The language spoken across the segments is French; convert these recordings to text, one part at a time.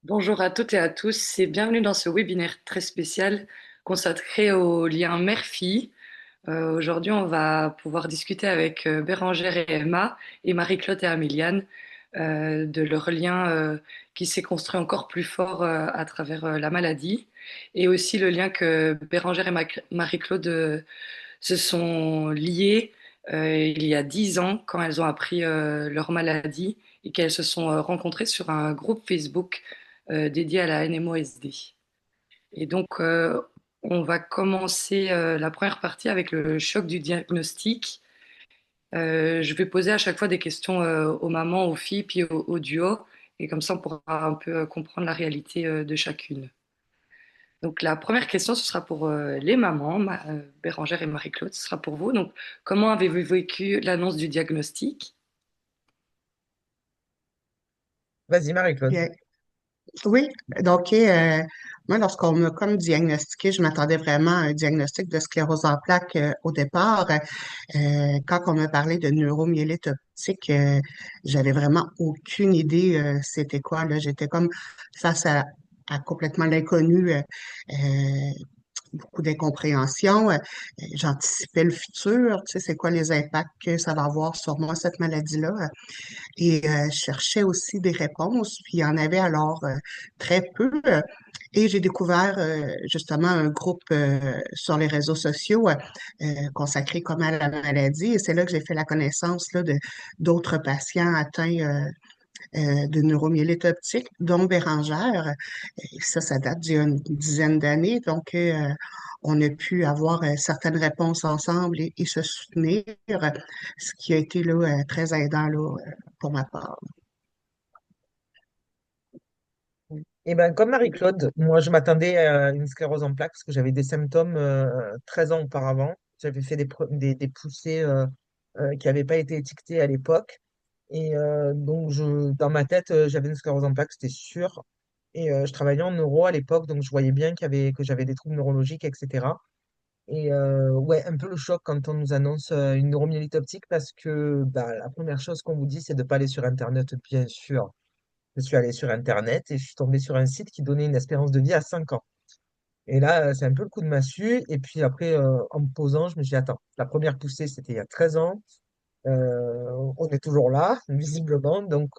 Bonjour à toutes et à tous et bienvenue dans ce webinaire très spécial consacré au lien mère-fille. Aujourd'hui, on va pouvoir discuter avec Bérangère et Emma et Marie-Claude et Améliane de leur lien qui s'est construit encore plus fort à travers la maladie et aussi le lien que Bérangère et Marie-Claude se sont liés il y a 10 ans quand elles ont appris leur maladie et qu'elles se sont rencontrées sur un groupe Facebook dédié à la NMOSD. Et donc, on va commencer la première partie avec le choc du diagnostic. Je vais poser à chaque fois des questions aux mamans, aux filles, puis au duo, et comme ça, on pourra un peu comprendre la réalité de chacune. Donc, la première question, ce sera pour les mamans, Bérangère et Marie-Claude, ce sera pour vous. Donc, comment avez-vous vécu l'annonce du diagnostic? Vas-y, Marie-Claude. Bien. Oui, donc moi, lorsqu'on m'a comme diagnostiqué, je m'attendais vraiment à un diagnostic de sclérose en plaques au départ. Quand on m'a parlé de neuromyélite optique, j'avais vraiment aucune idée c'était quoi, là. J'étais comme face à complètement l'inconnu. Beaucoup d'incompréhension. J'anticipais le futur, tu sais, c'est quoi les impacts que ça va avoir sur moi, cette maladie-là. Et je cherchais aussi des réponses, puis il y en avait alors très peu. Et j'ai découvert justement un groupe sur les réseaux sociaux consacré comme à la maladie. Et c'est là que j'ai fait la connaissance là, de d'autres patients atteints de neuromyélite optique, dont Bérangère. Et ça date d'il y a une dizaine d'années. Donc, on a pu avoir certaines réponses ensemble et se soutenir, ce qui a été là, très aidant là, pour ma part. Eh ben, comme Marie-Claude, moi, je m'attendais à une sclérose en plaques parce que j'avais des symptômes 13 ans auparavant. J'avais fait des poussées qui n'avaient pas été étiquetées à l'époque. Et donc, dans ma tête, j'avais une sclérose en plaques, c'était sûr. Et je travaillais en neuro à l'époque, donc je voyais bien que j'avais des troubles neurologiques, etc. Et ouais, un peu le choc quand on nous annonce une neuromyélite optique parce que bah, la première chose qu'on vous dit, c'est de ne pas aller sur Internet, bien sûr. Je suis allé sur Internet et je suis tombé sur un site qui donnait une espérance de vie à 5 ans. Et là, c'est un peu le coup de massue. Et puis après, en me posant, je me suis dit, attends, la première poussée, c'était il y a 13 ans. On est toujours là, visiblement. Donc,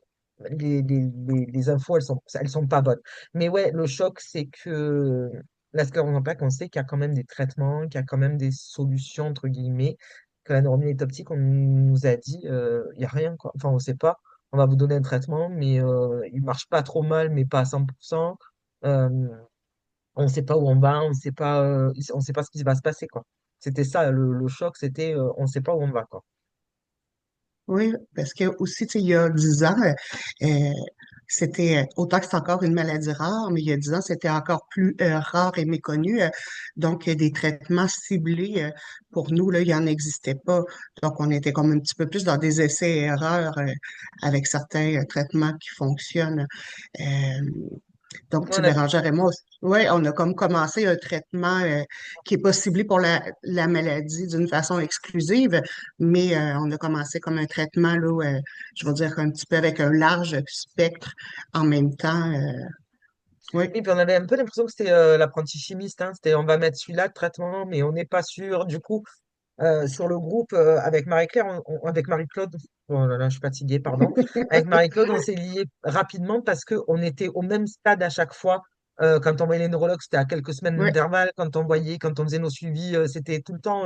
les infos, elles sont pas bonnes. Mais ouais, le choc, c'est que la sclérose en plaques, on sait qu'il y a quand même des traitements, qu'il y a quand même des solutions, entre guillemets, que la neuromyélite optique, on nous a dit, il n'y a rien, quoi. Enfin, on sait pas. On va vous donner un traitement, mais il marche pas trop mal, mais pas à 100%. Euh, on ne sait pas où on va, on sait pas ce qui va se passer, quoi. C'était ça, le choc, c'était, on ne sait pas où on va, quoi. Oui, parce que aussi, tu sais, il y a 10 ans, euh, c'était, autant que c'est encore une maladie rare, mais il y a 10 ans, c'était encore plus rare et méconnu. Donc, des traitements ciblés, pour nous, là, il n'y en existait pas. Donc, on était comme un petit peu plus dans des essais et erreurs avec certains traitements qui fonctionnent. Euh, donc, tu sais, On a Bérangère et moi, ouais, on a comme commencé un traitement qui est pas ciblé pour la maladie d'une façon exclusive, mais on a commencé comme un traitement, là, je veux dire, un petit peu avec un large spectre en même temps. Oui, Oui, puis on avait un peu l'impression que c'était l'apprenti chimiste, hein. C'était on va mettre celui-là de traitement, mais on n'est pas sûr. Du coup, sur le groupe avec Marie-Claire, avec Marie-Claude, oh là là, je suis fatiguée, pardon. Avec Marie-Claude, on s'est liés rapidement parce qu'on était au même stade à chaque fois. Quand on voyait les neurologues, c'était à quelques semaines oui, d'intervalle. Quand on faisait nos suivis, c'était tout le temps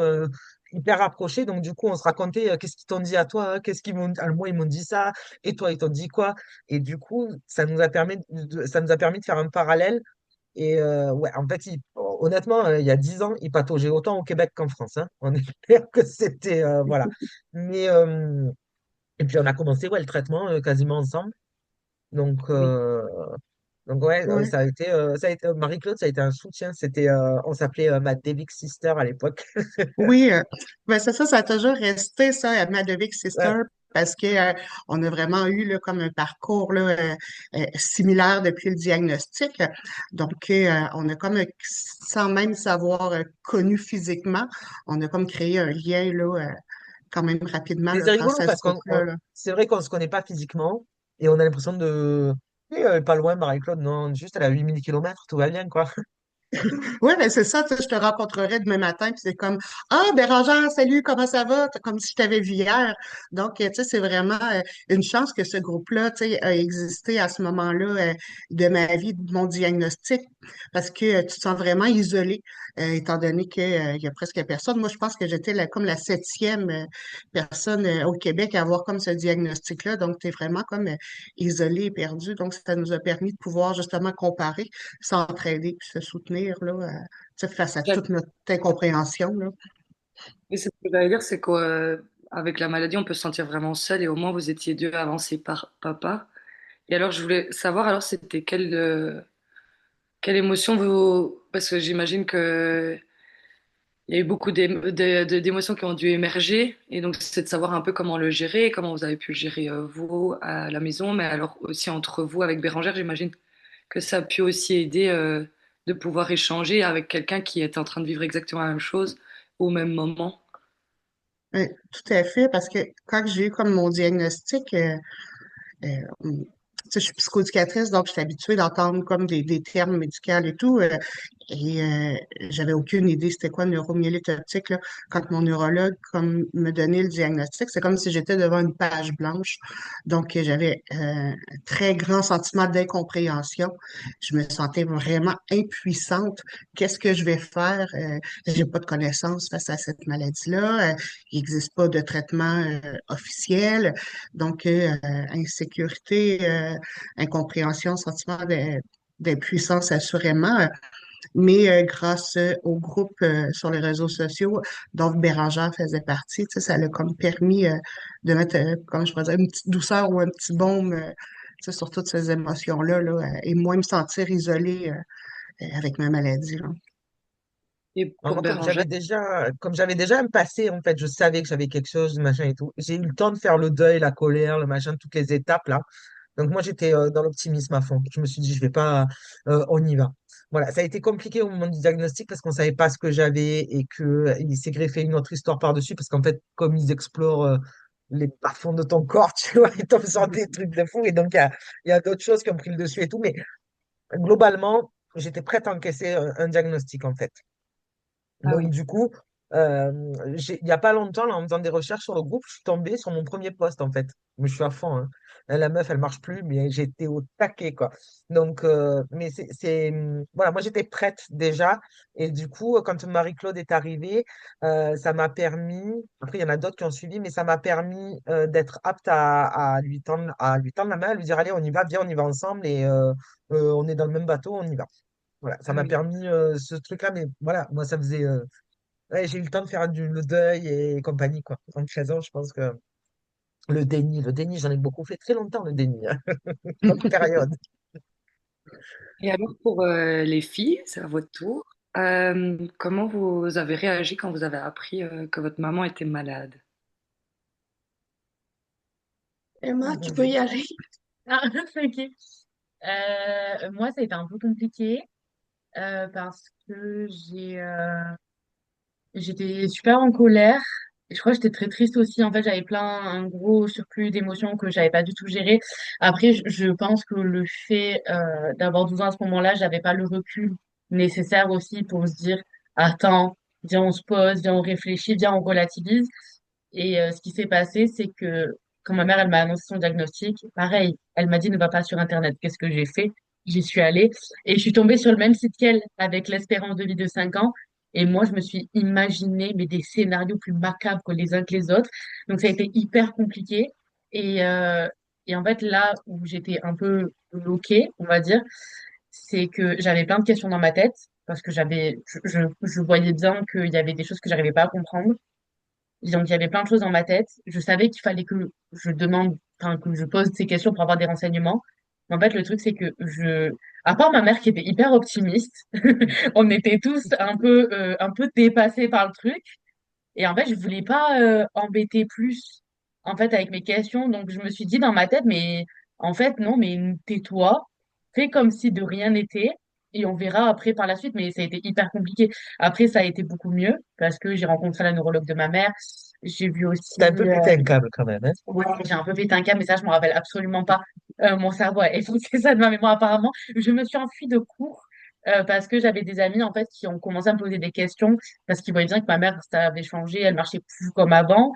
hyper rapproché. Donc, du coup, on se racontait qu'est-ce qu'ils t'ont dit à toi, qu'est-ce qu'ils m'ont, moi, ils m'ont dit ça, et toi, ils t'ont dit quoi. Et du coup, ça nous a permis de faire un parallèle et ouais, en fait, honnêtement, il y a 10 ans, il pataugeait autant au Québec qu'en France, hein. On est clair que c'était voilà. Mais et puis on a commencé ouais le traitement quasiment ensemble. Donc oui, ouais, oui. ça a été Marie-Claude, ça a été un soutien. C'était on s'appelait Matt Sister à l'époque. Oui, ben c'est ça, ça a toujours resté ça, Madovic Sister, Ouais, parce que on a vraiment eu là, comme un parcours là, similaire depuis le diagnostic. Donc, on a comme, sans même savoir connu physiquement, on a comme créé un lien là, quand même rapidement mais là, c'est grâce rigolo à ce parce groupe-là. Là. c'est vrai qu'on se connaît pas physiquement et on a l'impression de Et, pas loin, Marie-Claude, non, juste à la 8 000 kilomètres, tout va bien, quoi. Oui, mais c'est ça, tu sais, je te rencontrerai demain matin, puis c'est comme Ah, Bérangère, salut, comment ça va? Comme si je t'avais vu hier. Donc, tu sais, c'est vraiment une chance que ce groupe-là, tu sais, a existé à ce moment-là de ma vie, de mon diagnostic, parce que tu te sens vraiment isolé, étant donné que, il y a presque personne. Moi, je pense que j'étais comme la septième personne au Québec à avoir comme ce diagnostic-là. Donc, tu es vraiment comme isolé et perdu. Donc, ça nous a permis de pouvoir justement comparer s'entraider puis se soutenir là, tu sais, face à toute notre incompréhension, là. Et c'est ce que j'allais dire, c'est qu'avec la maladie, on peut se sentir vraiment seul et au moins vous étiez deux avancés par papa. Et alors, je voulais savoir, alors, c'était quelle émotion vous... Parce que j'imagine que il y a eu beaucoup d'émotions qui ont dû émerger. Et donc, c'est de savoir un peu comment le gérer, comment vous avez pu le gérer, vous, à la maison, mais alors aussi entre vous avec Bérangère, j'imagine que ça a pu aussi aider, de pouvoir échanger avec quelqu'un qui est en train de vivre exactement la même chose au même moment. Tout à fait, parce que quand j'ai eu comme mon diagnostic, tu sais, je suis psychoéducatrice, donc je suis habituée d'entendre comme des termes médicaux et tout. Et j'avais aucune idée c'était quoi une neuromyélite optique, là. Quand mon neurologue comme, me donnait le diagnostic, c'est comme si j'étais devant une page blanche. Donc, j'avais un très grand sentiment d'incompréhension. Je me sentais vraiment impuissante. Qu'est-ce que je vais faire? J'ai pas de connaissances face à cette maladie-là. Il n'existe pas de traitement officiel. Donc, insécurité, incompréhension, sentiment d'impuissance assurément. Mais grâce au groupe sur les réseaux sociaux dont Bérangère faisait partie, tu sais, ça l'a comme permis de mettre, comme je pourrais dire, une petite douceur ou un petit baume tu sais, sur toutes ces émotions-là, là, et moins me sentir isolée avec ma maladie, là. Et Alors, pour moi, Bérangère, comme j'avais déjà un passé, en fait, je savais que j'avais quelque chose, machin et tout. J'ai eu le temps de faire le deuil, la colère, le machin, toutes les étapes, là. Donc, moi, j'étais dans l'optimisme à fond. Je me suis dit, je vais pas, on y va. Voilà, ça a été compliqué au moment du diagnostic parce qu'on savait pas ce que j'avais et que il s'est greffé une autre histoire par-dessus parce qu'en fait, comme ils explorent les bas-fonds de ton corps, tu vois, ils tombent sur des trucs de fou et donc il y a d'autres choses qui ont pris le dessus et tout. Mais globalement, j'étais prête à encaisser un diagnostic, en fait. ah Donc, oui. du coup, il n'y a pas longtemps, là, en faisant des recherches sur le groupe, je suis tombé sur mon premier post, en fait. Mais je suis à fond, hein. La meuf, elle marche plus, mais j'étais au taquet, quoi. Donc, mais voilà, moi, j'étais prête déjà. Et du coup, quand Marie-Claude est arrivée, ça m'a permis, après, il y en a d'autres qui ont suivi, mais ça m'a permis d'être apte à lui tendre la main, à lui dire, allez, on y va, viens, on y va ensemble, et on est dans le même bateau, on y va. Voilà, ça Ah m'a oui. permis ce truc-là, mais voilà, moi, ça faisait. Ouais, j'ai eu le temps de faire le deuil et compagnie, quoi. En 13 ans, je pense que le déni, j'en ai beaucoup fait très longtemps, le déni, hein. Longue période. Et alors pour les filles, c'est à votre tour. Comment vous avez réagi quand vous avez appris que votre maman était malade? Emma, tu peux y aller. Ah, ok. Moi, ça a été un peu compliqué parce que j'étais super en colère. Et je crois que j'étais très triste aussi. En fait, j'avais un gros surplus d'émotions que j'avais pas du tout géré. Après, je pense que le fait d'avoir 12 ans à ce moment-là, j'avais pas le recul nécessaire aussi pour se dire, attends, viens, on se pose, viens, on réfléchit, viens, on relativise. Et ce qui s'est passé, c'est que quand ma mère, elle m'a annoncé son diagnostic, pareil, elle m'a dit ne va pas sur Internet. Qu'est-ce que j'ai fait? J'y suis allée et je suis tombée sur le même site qu'elle avec l'espérance de vie de 5 ans. Et moi, je me suis imaginé mais des scénarios plus macabres que les uns que les autres. Donc, ça a été hyper compliqué. Et, euh, et en fait, là où j'étais un peu bloquée, on va dire, c'est que j'avais plein de questions dans ma tête parce que je voyais bien qu'il y avait des choses que j'arrivais pas à comprendre. Donc, il y avait plein de choses dans ma tête. Je savais qu'il fallait que je demande, enfin, que je pose ces questions pour avoir des renseignements. Mais en fait, le truc, c'est que à part ma mère qui était hyper optimiste, on était tous un peu dépassés par le truc. Et en fait, je voulais pas embêter plus, en fait, avec mes questions. Donc, je me suis dit dans ma tête, mais en fait, non, mais tais-toi, fais comme si de rien n'était, et on verra après par la suite. Mais ça a été hyper compliqué. Après, ça a été beaucoup mieux parce que j'ai rencontré la neurologue de ma mère. J'ai vu aussi, T'as un peu pété un câble quand même, hein. ouais, j'ai un peu pété un câble, mais ça, je me rappelle absolument pas Mon cerveau a effacé ça de ma mémoire apparemment. Je me suis enfuie de cours parce que j'avais des amis en fait qui ont commencé à me poser des questions parce qu'ils voyaient bien que ma mère ça avait changé, elle marchait plus comme avant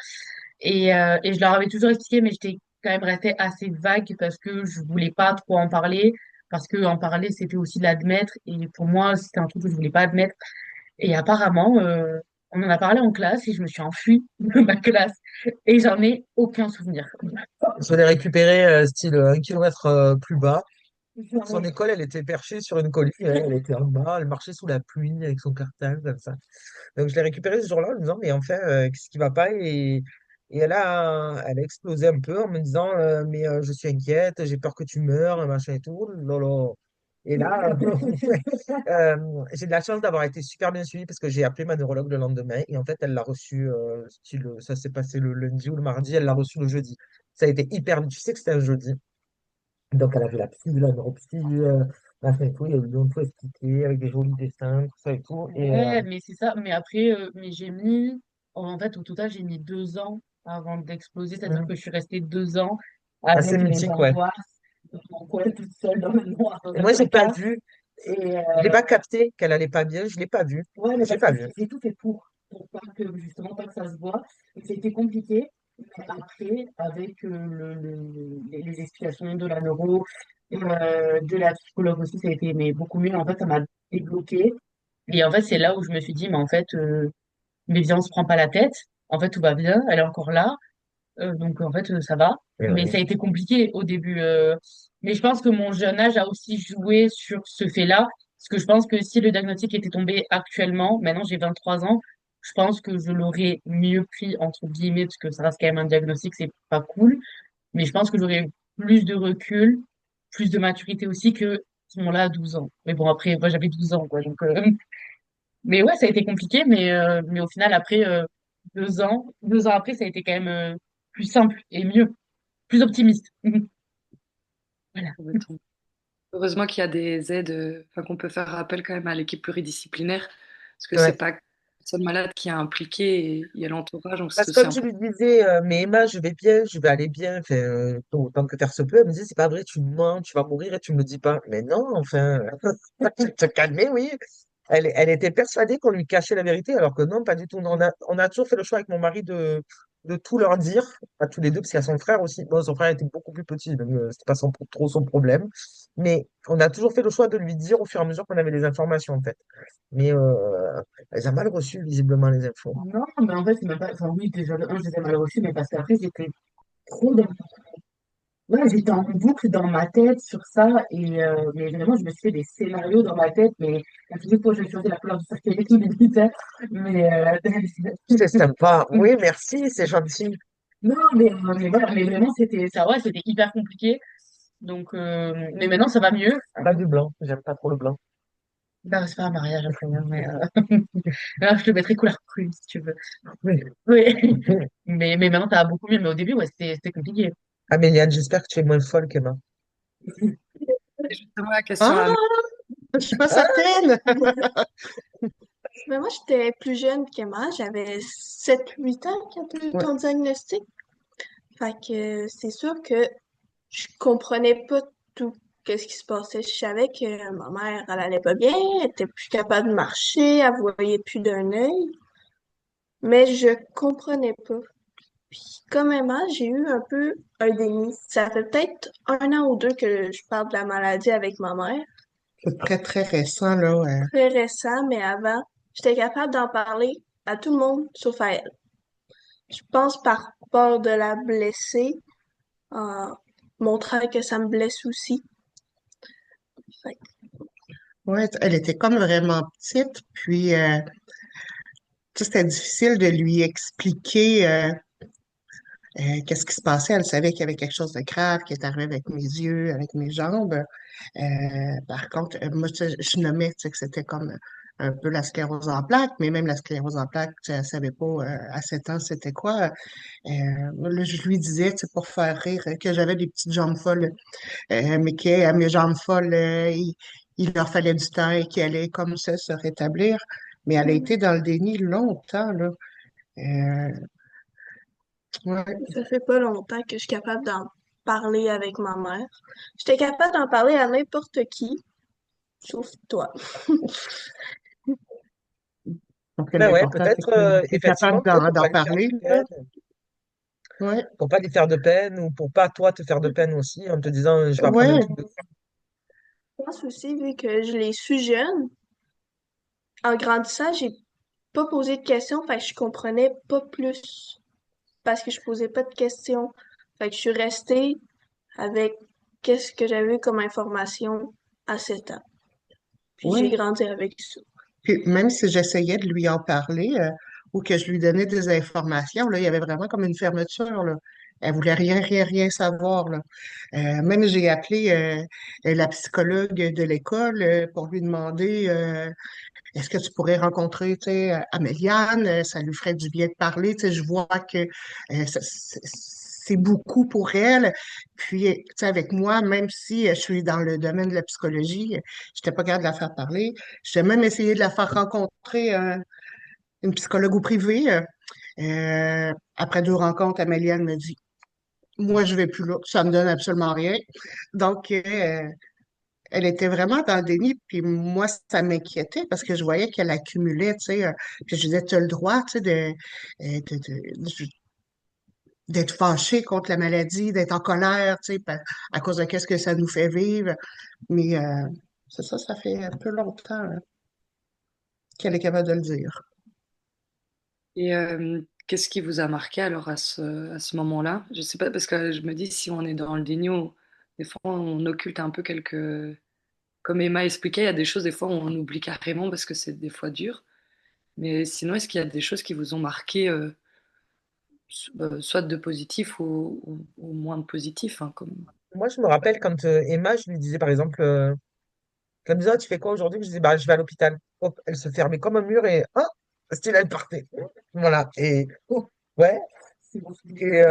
et je leur avais toujours expliqué mais j'étais quand même restée assez vague parce que je voulais pas trop en parler parce que en parler c'était aussi l'admettre et pour moi c'était un truc que je voulais pas admettre et apparemment on en a parlé en classe et je me suis enfuie de ma classe et j'en ai aucun souvenir. Je l'ai récupéré style 1 kilomètre plus bas. Son école, elle était perchée sur une colline, elle était en bas, elle marchait sous la pluie avec son cartable, comme ça. Donc je l'ai récupéré ce jour-là en me disant, mais enfin, qu'est-ce qui va pas? Et elle a explosé un peu en me disant, mais je suis inquiète, j'ai peur que tu meurs, machin et tout. Lolo. Et là, j'ai de la chance d'avoir été super bien suivie parce que j'ai appelé ma neurologue le lendemain et en fait, elle l'a reçu, ça s'est passé le lundi ou le mardi, elle l'a reçu le jeudi. Ça a été hyper vite. Tu sais que c'était un jeudi. Donc, elle a vu la psy, la neuropsy, machin et tout. Ils ont tout expliqué avec des jolis dessins, tout ça et tout. Ouais, mais c'est ça. Mais après, mais j'ai mis, en fait, au total, j'ai mis 2 ans avant d'exploser. C'est-à-dire Hum, que je suis restée 2 ans assez avec mes mythique, ouais. angoisses, dans mon coin, toute seule dans le noir, dans Et un moi, j'ai pas placard. vu, Et je l'ai pas capté qu'elle allait pas bien, je l'ai pas vu. ouais, mais J'ai parce pas que vu. j'ai tout fait pour pas que, justement, pas que ça se voit. Et c'était compliqué. Mais après, avec les explications de la neuro, de la psychologue aussi, ça a été mais beaucoup mieux. En fait, ça m'a débloqué. Et en fait, c'est là où je me suis dit, mais en fait, mais viens, on se prend pas la tête. En fait, tout va bien, elle est encore là. Donc, en fait, ça va. Et Mais ouais. ça a été compliqué au début. Mais je pense que mon jeune âge a aussi joué sur ce fait-là. Parce que je pense que si le diagnostic était tombé actuellement, maintenant j'ai 23 ans, je pense que je l'aurais mieux pris, entre guillemets, parce que ça reste quand même un diagnostic, c'est pas cool. Mais je pense que j'aurais eu plus de recul, plus de maturité aussi que ce moment-là à 12 ans. Mais bon, après, moi j'avais 12 ans, quoi. Donc, mais ouais, ça a été compliqué, mais au final, après 2 ans après, ça a été quand même plus simple et mieux, plus optimiste. Voilà. Heureusement qu'il y a des aides, enfin, qu'on peut faire appel quand même à l'équipe pluridisciplinaire, parce que c'est Ouais. pas la personne malade qui est impliquée et il y a l'entourage, donc c'est Parce que aussi comme je important. lui disais, mais Emma, je vais bien, je vais aller bien, enfin, autant que faire se peut, elle me disait, c'est pas vrai, tu mens, tu vas mourir et tu me le dis pas. Mais non, enfin, te calmer, oui. Elle était persuadée qu'on lui cachait la vérité, alors que non, pas du tout. On a toujours fait le choix avec mon mari de tout leur dire, à tous les deux, parce qu'il y a son frère aussi. Bon, son frère était beaucoup plus petit, donc c'était pas trop son problème. Mais on a toujours fait le choix de lui dire au fur et à mesure qu'on avait des informations, en fait. Mais elle a mal reçu, visiblement, les infos. Non, mais en fait, c'est même pas. Enfin, oui, déjà, je les ai mal reçus, mais parce qu'après, j'étais trop dans. Ouais, j'étais en boucle dans ma tête sur ça, mais vraiment, je me suis fait des scénarios dans ma tête, mais à chaque fois, je choisir la couleur du cercueil et tout, les militaires. Mais, C'est sympa. Oui, merci, c'est gentil. non, mais voilà, mais vraiment, c'était ça, ouais, c'était hyper compliqué. Donc, mais maintenant, ça va mieux. Pas du blanc, j'aime pas trop le blanc. Bah, c'est pas un mariage après, hein, mais alors, je te mettrai couleur prune si tu veux. Oui. Oui. Mais maintenant, ça va beaucoup mieux. Mais au début, ouais, c'était compliqué. Améliane, j'espère que tu es moins folle qu'Emma. Et justement, la question à Ah, je suis pas certaine. Mais moi, j'étais plus jeune qu'Emma. J'avais 7 8 ans quand tu as eu Ouais. ton diagnostic. Fait que c'est sûr que je comprenais pas tout ce qui se passait. Je savais que ma mère, elle allait pas bien, elle était plus capable de marcher, elle voyait plus d'un œil, mais je comprenais pas. Puis comme Emma, j'ai eu un peu un déni. Ça fait peut-être 1 an ou 2 que je parle de la maladie avec ma mère. C'est très, très récent, là. Très récent, mais avant, j'étais capable d'en parler à tout le monde sauf à elle. Je pense par peur de la blesser, en montrant que ça me blesse aussi. Fait Ouais, elle était comme vraiment petite, puis tu sais, c'était difficile de lui expliquer qu'est-ce qui se passait. Elle savait qu'il y avait quelque chose de grave qui est arrivé avec mes yeux, avec mes jambes. Par contre, moi, tu sais, je nommais, tu sais, que c'était comme un peu la sclérose en plaques, mais même la sclérose en plaques, tu sais, elle savait pas à 7 ans c'était quoi. Là, je lui disais, tu sais, pour faire rire, que j'avais des petites jambes folles, mais que à mes jambes folles, il leur fallait du temps et qu'elle allait comme ça se rétablir. Mais elle a que été dans le déni longtemps, là. Euh, ouais. ça fait pas longtemps que je suis capable d'en parler avec ma mère. J'étais capable d'en parler à n'importe qui, sauf toi. Donc, Ben ouais, l'important, c'est peut-être, que tu es effectivement, capable peut-être pour d'en pas lui faire parler, de là. peine, Ouais. pour pas lui faire de peine ou pour pas toi te faire de peine aussi en te disant je vais apprendre un Ouais. truc de. Je pense aussi, vu que je l'ai su jeune, en grandissant, j'ai pas posé de questions, fait que je comprenais pas plus parce que je posais pas de questions. Fait que je suis restée avec qu'est-ce que j'avais comme information à 7 ans. Puis j'ai Ouais. grandi avec ça. Puis même si j'essayais de lui en parler ou que je lui donnais des informations, là, il y avait vraiment comme une fermeture, là. Elle voulait rien savoir, là. Même j'ai appelé la psychologue de l'école pour lui demander est-ce que tu pourrais rencontrer, tu sais, Améliane, ça lui ferait du bien de parler, tu sais, je vois que c'est beaucoup pour elle. Puis, tu sais, avec moi, même si je suis dans le domaine de la psychologie, je n'étais pas capable de la faire parler. J'ai même essayé de la faire rencontrer une psychologue au privé. Après 2 rencontres, Améliane me dit, moi, je vais plus là, ça me donne absolument rien. Donc, elle était vraiment dans le déni, puis moi, ça m'inquiétait parce que je voyais qu'elle accumulait, tu sais. Puis je disais, tu as le droit, tu sais, d'être fâché contre la maladie, d'être en colère, tu sais, à cause de qu'est-ce que ça nous fait vivre. Mais c'est ça, ça fait un peu longtemps qu'elle est capable de le dire. Et qu'est-ce qui vous a marqué alors à ce moment-là? Je sais pas, parce que je me dis, si on est dans le déni, des fois on occulte un peu quelques. Comme Emma expliquait, il y a des choses, des fois, on oublie carrément parce que c'est des fois dur. Mais sinon, est-ce qu'il y a des choses qui vous ont marqué, soit de positif ou moins de positif, hein, comme. Moi, je me rappelle quand Emma, je lui disais par exemple, comme ça, tu fais quoi aujourd'hui? Je disais, bah, je vais à l'hôpital. Hop, elle se fermait comme un mur et, ah, style, elle partait. Voilà. Et, oh, ouais. Et,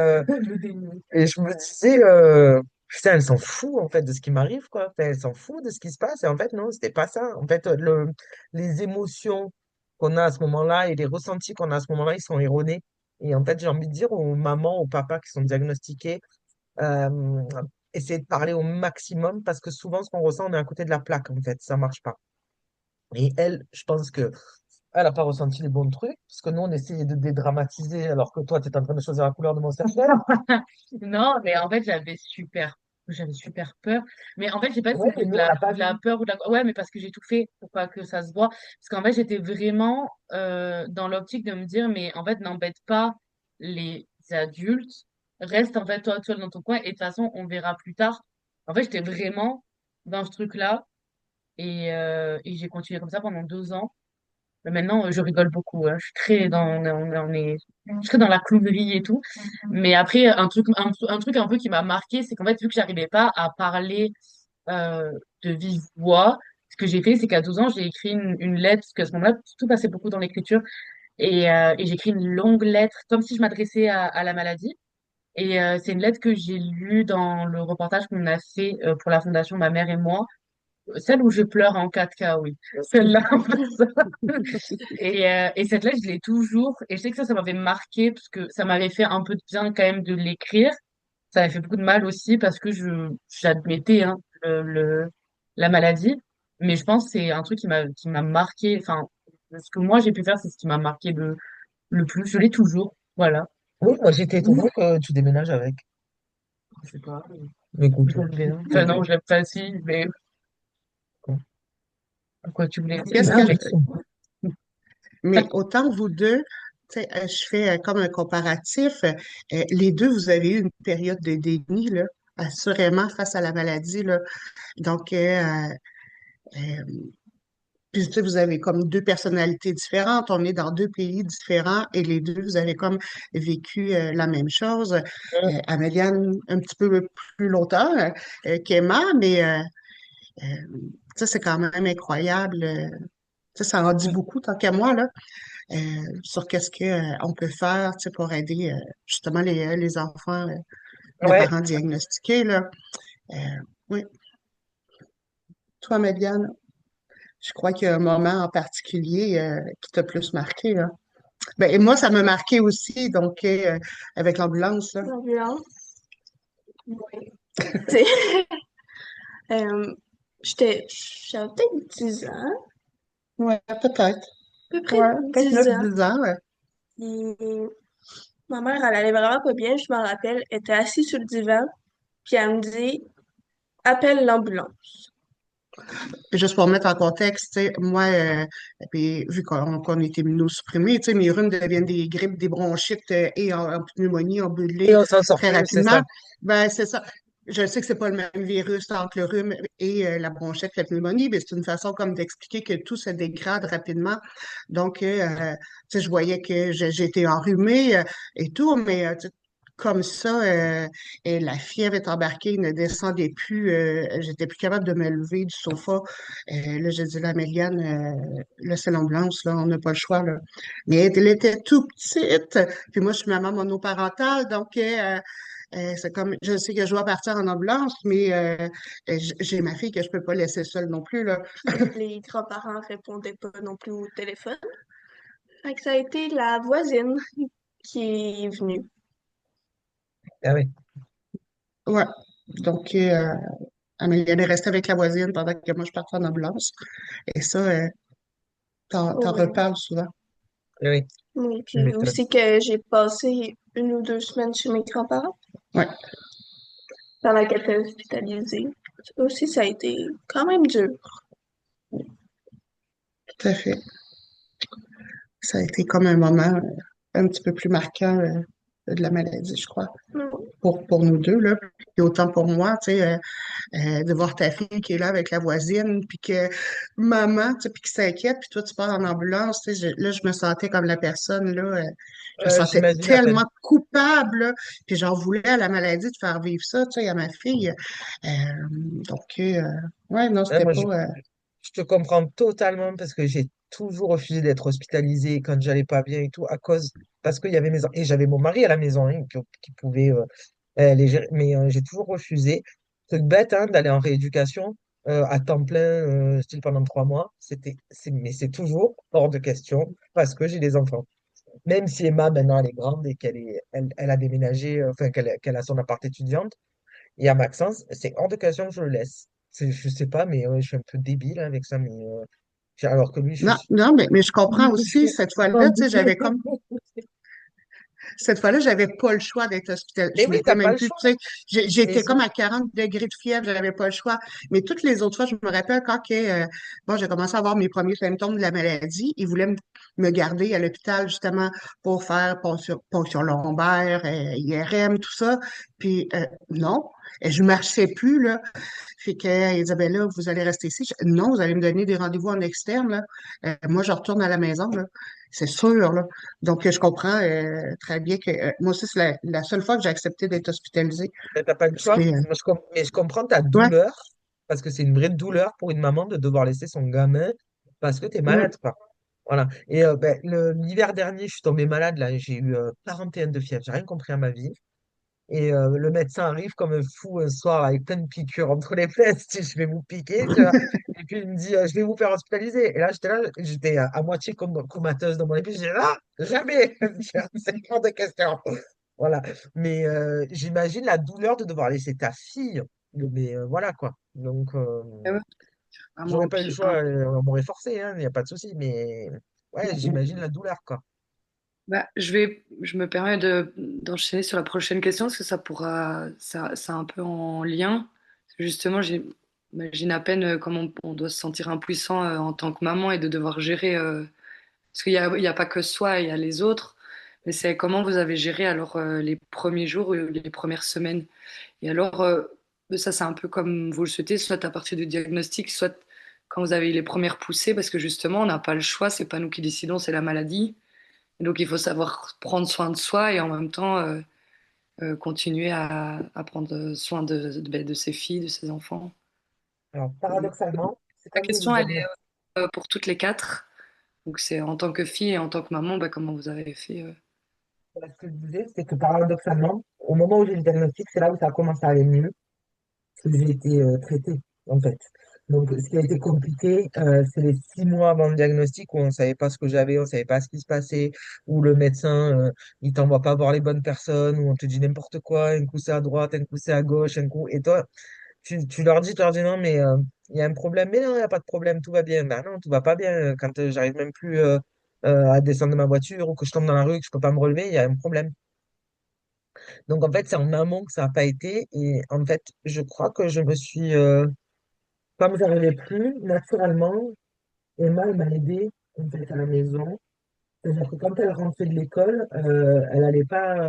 et je me disais, putain, elle s'en fout, en fait, de ce qui m'arrive, quoi. Enfin, elle s'en fout de ce qui se passe. Et en fait, non, c'était pas ça. En fait, les émotions qu'on a à ce moment-là et les ressentis qu'on a à ce moment-là, ils sont erronés. Et en fait, j'ai envie de dire aux mamans, aux papas qui sont diagnostiqués, euh, essayer de parler au maximum parce que souvent, ce qu'on ressent, on est à côté de la plaque, en fait. Ça marche pas. Et elle, je pense que elle n'a pas ressenti les bons trucs, parce que nous, on essayait de dédramatiser, alors que toi, tu es en train de choisir la couleur de mon cercueil. Non, mais en fait, j'avais super peur. Mais en fait, je sais pas si Ouais, mais c'était nous, on l'a pas de la vu. peur ou de la, ouais, mais parce que j'ai tout fait pour pas que ça se voit. Parce qu'en fait, j'étais vraiment, dans l'optique de me dire, mais en fait, n'embête pas les adultes. Reste, en fait, toi, seul dans ton coin. Et de toute façon, on verra plus tard. En fait, j'étais vraiment dans ce truc-là. Et j'ai continué comme ça pendant 2 ans. Mais maintenant, je rigole beaucoup, hein. Je suis très dans, je suis très dans la clownerie et tout. Mais après, un truc un peu qui m'a marqué, c'est qu'en fait, vu que j'arrivais pas à parler euh, de vive voix, ce que j'ai fait, c'est qu'à 12 ans, j'ai écrit une lettre, parce qu'à ce moment-là, tout passait beaucoup dans l'écriture. Et j'ai écrit une longue lettre, comme si je m'adressais à la maladie. Et c'est une lettre que j'ai lue dans le reportage qu'on a fait pour la fondation Ma mère et moi. Celle où je pleure en 4K, oui. Celle-là, en fait, ça. Et cette lettre, je l'ai toujours. Et je sais que ça m'avait marqué parce que ça m'avait fait un peu de bien quand même de l'écrire. Ça m'avait fait beaucoup de mal aussi parce que j'admettais hein, la maladie. Mais je pense que c'est un truc qui m'a marqué. Enfin, ce que moi j'ai pu faire, c'est ce qui m'a marqué le plus. Je l'ai toujours. Voilà. Oui, moi, j'étais étonné que tu déménages avec. Je sais pas. Mais écoute, J'aime bien. Enfin, ok. non, je l'aime pas si, mais pourquoi tu voulais dire? Qu'est-ce Non, que, je sais. mais autant vous deux, tu sais, je fais comme un comparatif, les deux, vous avez eu une période de déni, là, assurément face à la maladie, là. Donc, euh, puis, tu sais, vous avez comme 2 personnalités différentes, on est dans 2 pays différents et les deux, vous avez comme vécu la même chose. Améliane, un petit peu plus longtemps qu'Emma, mais euh, ça, c'est quand même incroyable. Ça en dit beaucoup, tant qu'à moi, là, sur qu'est-ce qu'on peut faire, tu sais, pour aider justement les enfants de Ouais, parents diagnostiqués, là. Euh, oui. Toi, Médiane, je crois qu'il y a un moment en particulier qui t'a plus marqué, là. Ben, et moi, ça m'a marqué aussi, donc, avec l'ambulance, là. L'ambulance. Oui. Tu sais, euh, j'avais peut-être 10 ans, à Ouais, peut-être. peu près Ouais, peut-être 10 neuf ans. 10 ans, ouais. Et ma mère, elle allait vraiment pas bien, je m'en rappelle. Elle était assise sur le divan, puis elle me dit, appelle l'ambulance. Juste pour mettre en contexte, tu sais, moi, puis, vu qu'on est immunosupprimés, tu sais, mes rhumes deviennent des grippes, des bronchites et en pneumonie, en Et bullée on s'en sort très plus, c'est rapidement. ça. Ben, c'est ça. Je sais que c'est pas le même virus entre le rhume et la bronchite, la pneumonie, mais c'est une façon comme d'expliquer que tout se dégrade rapidement. Donc, tu sais, je voyais que j'étais enrhumée et tout, mais comme ça, et la fièvre est embarquée, ne descendait plus, j'étais plus capable de me lever du sofa. Là, j'ai dit, là, Méliane, là, c'est l'ambulance, là, on n'a pas le choix, là. Mais elle était tout petite. Puis moi, je suis maman monoparentale, donc c'est comme, je sais que je dois partir en ambulance, mais j'ai ma fille que je peux pas laisser seule non plus, là. Puis les grands-parents répondaient pas non plus au téléphone. Fait que ça a été la voisine qui est venue. Ah oui. Ouais. Donc, elle est restée avec la voisine pendant que moi, je partais en ambulance. Et ça, t'en Oui. reparles souvent. Ah oui, Oui, tu puis m'étonnes. aussi que j'ai passé 1 ou 2 semaines chez mes grands-parents Ouais, pendant qu'elle était hospitalisée. Ça aussi, ça a été quand même dur. tout à fait. Ça a été comme un moment un petit peu plus marquant de la maladie, je crois, Mm. pour nous deux, là. Et autant pour moi, tu sais, de voir ta fille qui est là avec la voisine, puis que maman, tu sais, puis qui s'inquiète, puis toi, tu pars en ambulance, tu sais, là, je me sentais comme la personne, là, je me sentais J'imagine à peine. tellement coupable, là, puis j'en voulais à la maladie de faire vivre ça, tu sais, à ma fille. Euh, donc, ouais, non, Ouais, c'était moi, pas... je te comprends totalement parce que j'ai toujours refusé d'être hospitalisé quand j'allais pas bien et tout parce qu'il y avait et j'avais mon mari à la maison hein, qui pouvait les gérer, mais j'ai toujours refusé. Truc bête hein, d'aller en rééducation à temps plein, style pendant 3 mois. Mais c'est toujours hors de question parce que j'ai des enfants. Même si Emma maintenant elle est grande et elle a déménagé, enfin qu'elle a son appart étudiante. Et à Maxence, c'est hors de question que je le laisse. Je sais pas, mais je suis un peu débile avec ça. Mais, alors que lui, je Non, suis. non, mais je comprends aussi, cette fois-là, tu sais, j'avais comme cette fois-là, j'avais pas le choix d'être hospitalisée. Mais Je me oui, disais t'as pas même le plus, tu choix. sais, Mais j'étais comme à 40 degrés de fièvre, j'avais pas le choix. Mais toutes les autres fois, je me rappelle quand bon, j'ai commencé à avoir mes premiers symptômes de la maladie, ils voulaient me garder à l'hôpital justement pour faire ponction lombaire, IRM, tout ça. Puis non, et je marchais plus, là. Fait qu'elle disait, ben là, vous allez rester ici. Non, vous allez me donner des rendez-vous en externe, là. Moi, je retourne à la maison, là. C'est sûr, là. Donc, je comprends très bien que moi aussi, c'est la seule fois que j'ai accepté d'être hospitalisée. t'as pas le Parce que, choix. Moi, mais je comprends ta ouais, douleur, parce que c'est une vraie douleur pour une maman de devoir laisser son gamin parce que t'es mm, malade, quoi. Voilà. Et ben, l'hiver dernier, je suis tombé malade, là. J'ai eu 41 de fièvre. J'ai rien compris à ma vie. Et le médecin arrive comme un fou un soir avec plein de piqûres entre les fesses. Tu sais, je vais vous piquer, tu vois. Et puis il me dit, je vais vous faire hospitaliser. Et là, j'étais à moitié comateuse dans mon lit. Je dis, ah, jamais! C'est hors de question. Voilà. Mais j'imagine la douleur de devoir laisser ta fille. Mais voilà, quoi. Donc, Ah ouais, vraiment j'aurais pas eu le choix. On m'aurait forcé, hein, il n'y a pas de souci. Mais ouais, j'imagine la douleur, quoi. Bah, je me permets d'enchaîner sur la prochaine question parce que c'est un peu en lien. Justement, j'imagine à peine comment on doit se sentir impuissant en tant que maman et de devoir gérer, parce il y a pas que soi, il y a les autres, mais c'est comment vous avez géré alors les premiers jours ou les premières semaines. Et alors, ça c'est un peu comme vous le souhaitez, soit à partir du diagnostic, soit quand vous avez les premières poussées, parce que justement, on n'a pas le choix, c'est pas nous qui décidons, c'est la maladie. Et donc, il faut savoir prendre soin de soi et en même temps continuer à prendre soin de ses filles, de ses enfants. Alors, Euh, paradoxalement, c'est La quand j'ai eu le question, elle est diagnostic. pour toutes les quatre. Donc, c'est en tant que fille et en tant que maman, bah, comment vous avez fait Ce que je disais, c'est que paradoxalement, au moment où j'ai eu le diagnostic, c'est là où ça a commencé à aller mieux, parce que j'ai été traité, en fait. Donc, ce qui a été compliqué, c'est les 6 mois avant le diagnostic où on ne savait pas ce que j'avais, on ne savait pas ce qui se passait, où le médecin, il t'envoie pas voir les bonnes personnes, où on te dit n'importe quoi, un coup c'est à droite, un coup c'est à gauche, un coup. Et toi, tu leur dis non, mais il y a un problème. Mais non, il n'y a pas de problème, tout va bien. Ben non, tout va pas bien. Quand j'arrive même plus à descendre de ma voiture ou que je tombe dans la rue et que je peux pas me relever, il y a un problème. Donc, en fait, c'est en amont que ça n'a pas été. Et en fait, je crois que je me suis. Comme j'arrivais plus, naturellement, Emma, elle m'a aidé en fait, à la maison. C'est-à-dire que quand elle rentrait de l'école, elle n'allait pas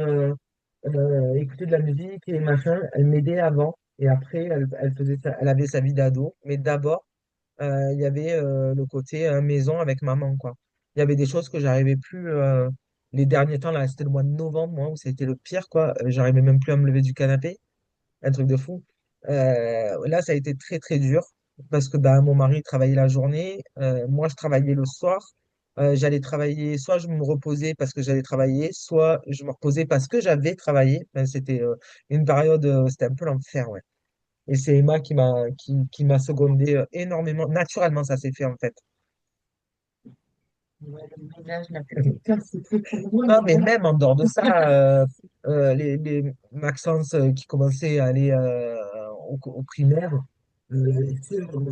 écouter de la musique et machin. Elle m'aidait avant. Et après, elle avait sa vie d'ado. Mais d'abord, il y avait le côté maison avec maman, quoi. Il y avait des choses que j'arrivais plus les derniers temps, là, c'était le mois de novembre, moi, où c'était le pire, quoi. J'arrivais même plus à me lever du canapé, un truc de fou. Là, ça a été très, très dur parce que bah, mon mari travaillait la journée, moi, je travaillais le soir. J'allais travailler, soit je me reposais parce que j'allais travailler, soit je me reposais parce que j'avais travaillé. Enfin, c'était une période, c'était un peu l'enfer, ouais. Et c'est Emma qui m'a secondé énormément. Naturellement, ça s'est fait en fait. Ouais, le ménage, la petite c'est très pour moi, Non, mais mais bon. même en dehors de ça, Maxence qui commençait à aller au primaire, les cours,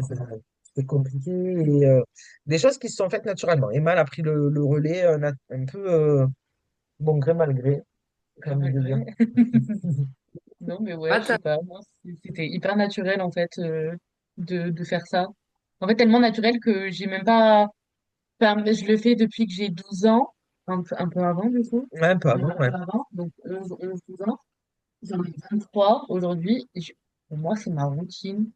c'était compliqué. Et, des choses qui se sont faites naturellement. Emma elle a pris le relais un peu bon gré mal gré, j'ai Très envie de dire. malgré. Non, mais ouais, Ah, je sais pas. Moi, c'était hyper naturel, en fait, de faire ça. En fait, tellement naturel que j'ai même pas. Enfin, mais je le fais depuis que j'ai 12 ans, un peu avant, du coup. Ouais, un peu Même avant, un ouais. peu avant, donc 12 ans. J'en ai 23 aujourd'hui. Pour moi, c'est ma routine,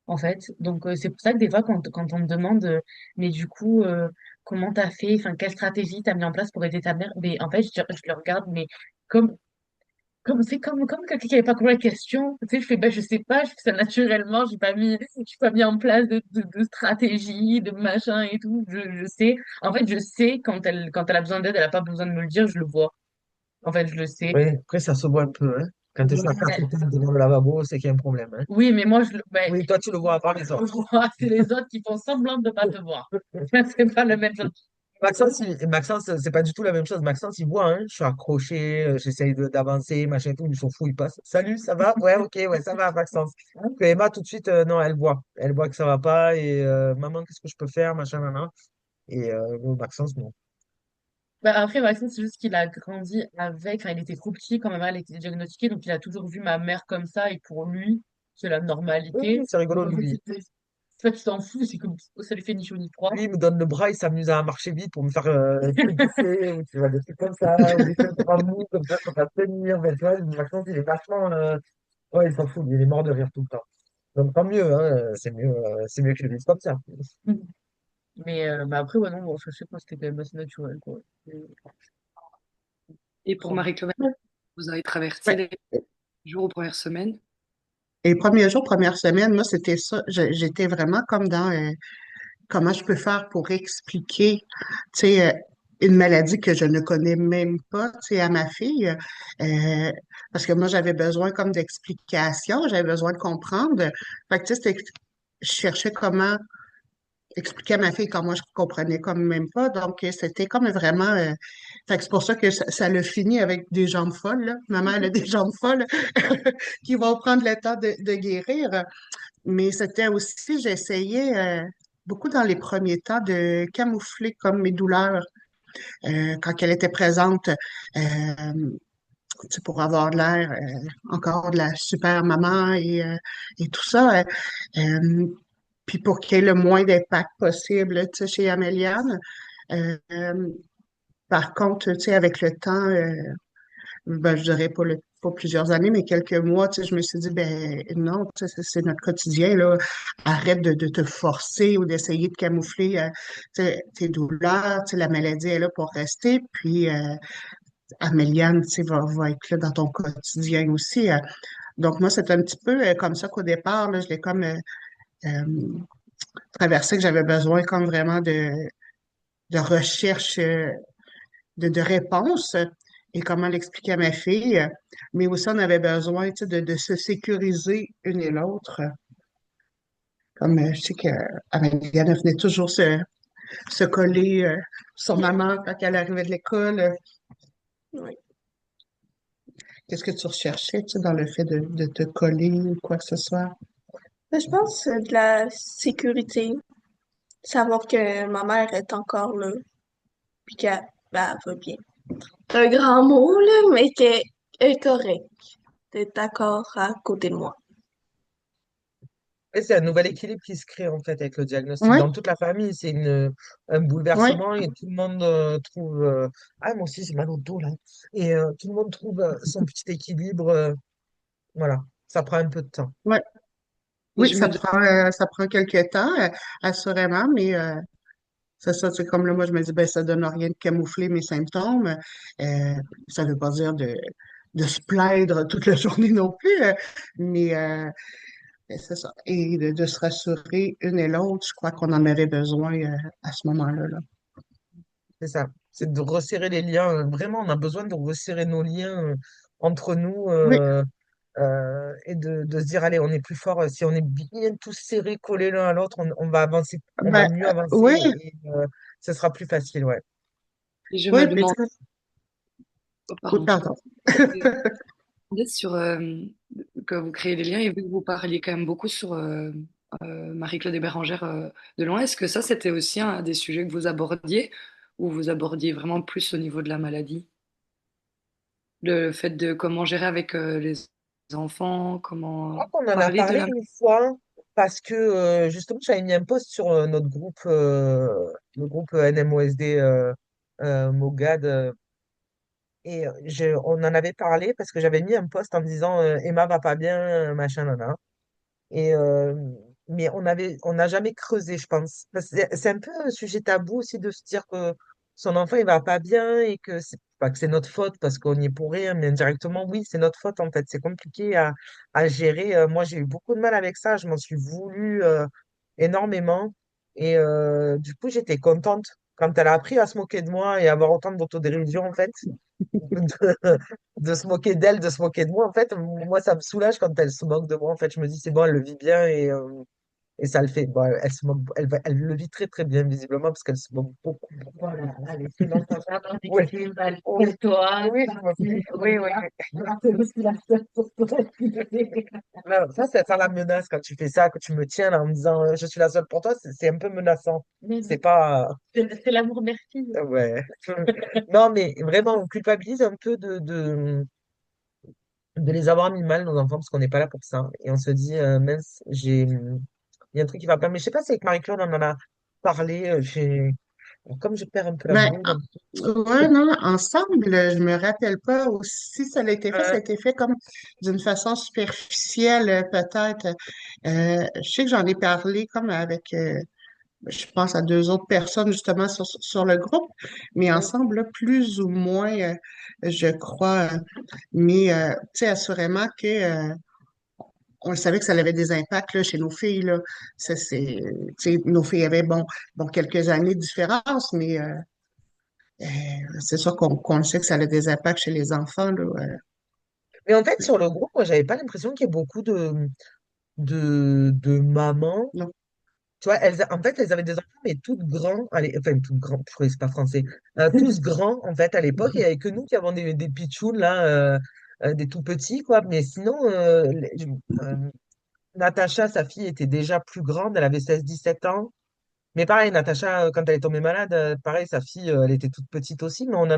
en fait. Donc, c'est pour ça que des fois, quand on me demande, mais du coup, comment t'as fait, enfin, quelle stratégie t'as mis en place pour aider ta mère, mais en fait, je le regarde, mais comme c'est comme quelqu'un qui n'avait pas compris la question. Tu sais, je fais, ben, je sais pas, je fais ça naturellement, j'ai pas mis en place de stratégie, de machin et tout. Je sais. En fait, je sais quand elle a besoin d'aide, elle a pas besoin de me le dire, je le vois. En fait, je le sais. Oui, après, ça se voit un peu, hein. Quand tu es à quatre Ouais. têtes devant le lavabo, c'est qu'il y a un problème, hein. Oui, mais moi, ben, Oui, toi, tu le vois à part les je le autres. vois, c'est les autres qui font semblant de pas te voir. C'est pas le même genre. Maxence, c'est pas du tout la même chose. Maxence, il voit, hein, je suis accroché, j'essaye d'avancer, machin et tout, il s'en fout, il passe. Salut, ça va? Ouais, ok, ouais, ça va, Maxence. Que Emma, tout de suite, non, elle voit. Elle voit que ça va pas et maman, qu'est-ce que je peux faire, machin, nan. Et bon, Maxence, non. Bah, après, Maxime, c'est juste qu'il a grandi avec, enfin, il était trop petit quand ma mère elle était diagnostiquée, donc il a toujours vu ma mère comme ça, et pour lui, c'est la Oui, normalité. c'est rigolo, Donc, en fait, lui. c'est pas que tu t'en fous, c'est comme ça lui fait ni chaud ni froid. Lui, il me donne le bras, il s'amuse à marcher vite pour me faire pousser, ou tu vois, des trucs comme ça, ou des trucs en mou, comme ça, pour pas tenir. Ben, tu vois, Maxence, il est vachement. Ouais, il s'en fout, il est mort de rire tout le temps. Donc, tant mieux, hein, c'est mieux que je le dise comme ça. Mais bah, après, ouais, non, bon, je sais pas, c'était quand même assez naturel, quoi. et pour Bon. Marie-Claude, vous avez traversé Ouais. les jours aux premières semaines. Les premiers jours, première semaine, moi, c'était ça. J'étais vraiment comme dans comment je peux faire pour expliquer, tu sais, une maladie que je ne connais même pas, tu sais, à ma fille. Parce que moi, j'avais besoin comme d'explications, j'avais besoin de comprendre. Fait que, tu sais, je cherchais comment expliquer à ma fille quand moi je comprenais comme même pas. Donc, c'était comme vraiment. Fait que c'est pour ça que ça l'a fini avec des jambes folles, là. Ma mère elle a des jambes folles qui vont prendre le temps de guérir. Mais c'était aussi, j'essayais beaucoup dans les premiers temps de camoufler comme mes douleurs quand elle était présente, tu sais, pour avoir de l'air encore de la super maman et tout ça. Puis pour qu'il y ait le moins d'impact possible, tu sais, chez Améliane. Euh, euh, Par contre, tu sais, avec le temps, ben, je dirais pas plusieurs années, mais quelques mois, tu sais, je me suis dit, ben non, tu sais, c'est notre quotidien, là. Arrête de te forcer ou d'essayer de camoufler tu sais, tes douleurs. Tu sais, la maladie est là pour rester. Puis Améliane, tu sais, va être là dans ton quotidien aussi. Donc moi, c'est un petit peu comme ça qu'au départ, là, je l'ai comme euh, traversé, que j'avais besoin comme vraiment de recherche de réponses et comment l'expliquer à ma fille. Mais aussi, on avait besoin, tu sais, de se sécuriser une et l'autre. Comme je sais que Améliane elle venait toujours se coller sur maman quand elle arrivait de l'école. Oui. Qu'est-ce que tu recherchais, tu sais, dans le fait de te coller ou quoi que ce soit? Mais je pense de la sécurité. Savoir que ma mère est encore là, puis qu'elle ben, elle va bien. C'est un grand mot, là, mais qu'elle est correcte. D'être d'accord à côté de moi. Et c'est un nouvel équilibre qui se crée en fait avec le diagnostic. Oui, Dans toute la famille, c'est un oui, bouleversement et tout le monde trouve ah, moi aussi j'ai mal au dos là. Et tout le monde trouve son petit équilibre. Voilà, ça prend un peu de temps. oui. Et Oui, je me ça prend quelques temps, assurément, mais c'est ça, c'est comme là, moi, je me dis, ben, ça donne rien de camoufler mes symptômes. Ça veut pas dire de se plaindre toute la journée non plus, mais c'est ça. Et de se rassurer une et l'autre, je crois qu'on en avait besoin à ce moment-là, là. C'est ça. C'est de resserrer les liens. Vraiment, on a besoin de resserrer nos liens entre nous Oui, et de se dire, allez, on est plus fort. Si on est bien tous serrés, collés l'un à l'autre, on va avancer, on va ben, mieux avancer oui, et ce sera plus facile, ouais. Et je me oui, puis tu demande, sais, oh, oui, pardon, pardon. je me demandais sur que vous créez des liens et vu que vous parliez quand même beaucoup sur Marie-Claude et Bérangère de loin, est-ce que ça c'était aussi un des sujets que vous abordiez ou vous abordiez vraiment plus au niveau de la maladie? Le fait de comment gérer avec les enfants, crois comment qu'on en a parler de parlé la... une fois parce que justement, j'avais mis un post sur notre groupe, le groupe NMOSD Mogad, et on en avait parlé parce que j'avais mis un post en me disant Emma va pas bien, machin, nana. Et, mais on n'a jamais creusé, je pense. Parce que c'est un peu un sujet tabou aussi de se dire que son enfant il va pas bien et que c'est pas que c'est notre faute parce qu'on y est pour rien, mais indirectement, oui, c'est notre faute en fait. C'est compliqué à gérer. Moi, j'ai eu beaucoup de mal avec ça. Je m'en suis voulu énormément. Et du coup, j'étais contente quand elle a appris à se moquer de moi et avoir autant d'autodérision en fait de se moquer d'elle, de se moquer de moi. En fait, moi, ça me soulage quand elle se moque de moi. En fait, je me dis, c'est bon, elle le vit bien et ça le fait. Bon, elle se moque, elle le vit très, très bien, visiblement, parce qu'elle se moque beaucoup. Voilà, allez, c'est dans ton jardin Oui, d'équilibre, allez, oui, calme-toi, oui, tranquille, oui, oui. c'est aussi la seule pour toi. Non, ça, c'est ça la menace quand tu fais ça, que tu me tiens là en me disant, je suis la seule pour toi, c'est un peu menaçant. Mais C'est non, pas. c'est l'amour mère-fille. Ouais. Non, mais vraiment, on culpabilise un peu de les avoir mis mal, nos enfants, parce qu'on n'est pas là pour ça. Et on se dit, mince, il y a un truc qui va pas. Mais je sais pas si avec Marie-Claude, on en a parlé. Comme je perds un peu la Ben, boule. ouais, non, ensemble, je me rappelle pas aussi ça a été fait, ça Euh, a été fait comme d'une façon superficielle, peut-être. Je sais que j'en ai parlé comme avec, je pense à deux autres personnes justement sur le groupe, mais ensemble, là, plus ou moins, je crois. Mais, tu sais, assurément que on savait que ça avait des impacts là, chez nos filles. Là. Ça, tu sais, nos filles avaient, bon, quelques années de différence, mais euh, c'est sûr qu'on sait que ça a des impacts chez les enfants, là. mais en fait, sur le groupe, moi, j'avais pas l'impression qu'il y ait beaucoup de mamans. Non. Tu vois, en fait, elles avaient des enfants, mais toutes grands. Allez, enfin, toutes grands, je crois que c'est pas français. Tous grands, en fait, à l'époque. Il n'y avait que nous qui avons des pitchouns, là, des tout petits, quoi. Mais sinon, euh, Natacha, sa fille, était déjà plus grande. Elle avait 16 17 ans. Mais pareil, Natacha, quand elle est tombée malade, pareil, sa fille, elle était toute petite aussi. Mais on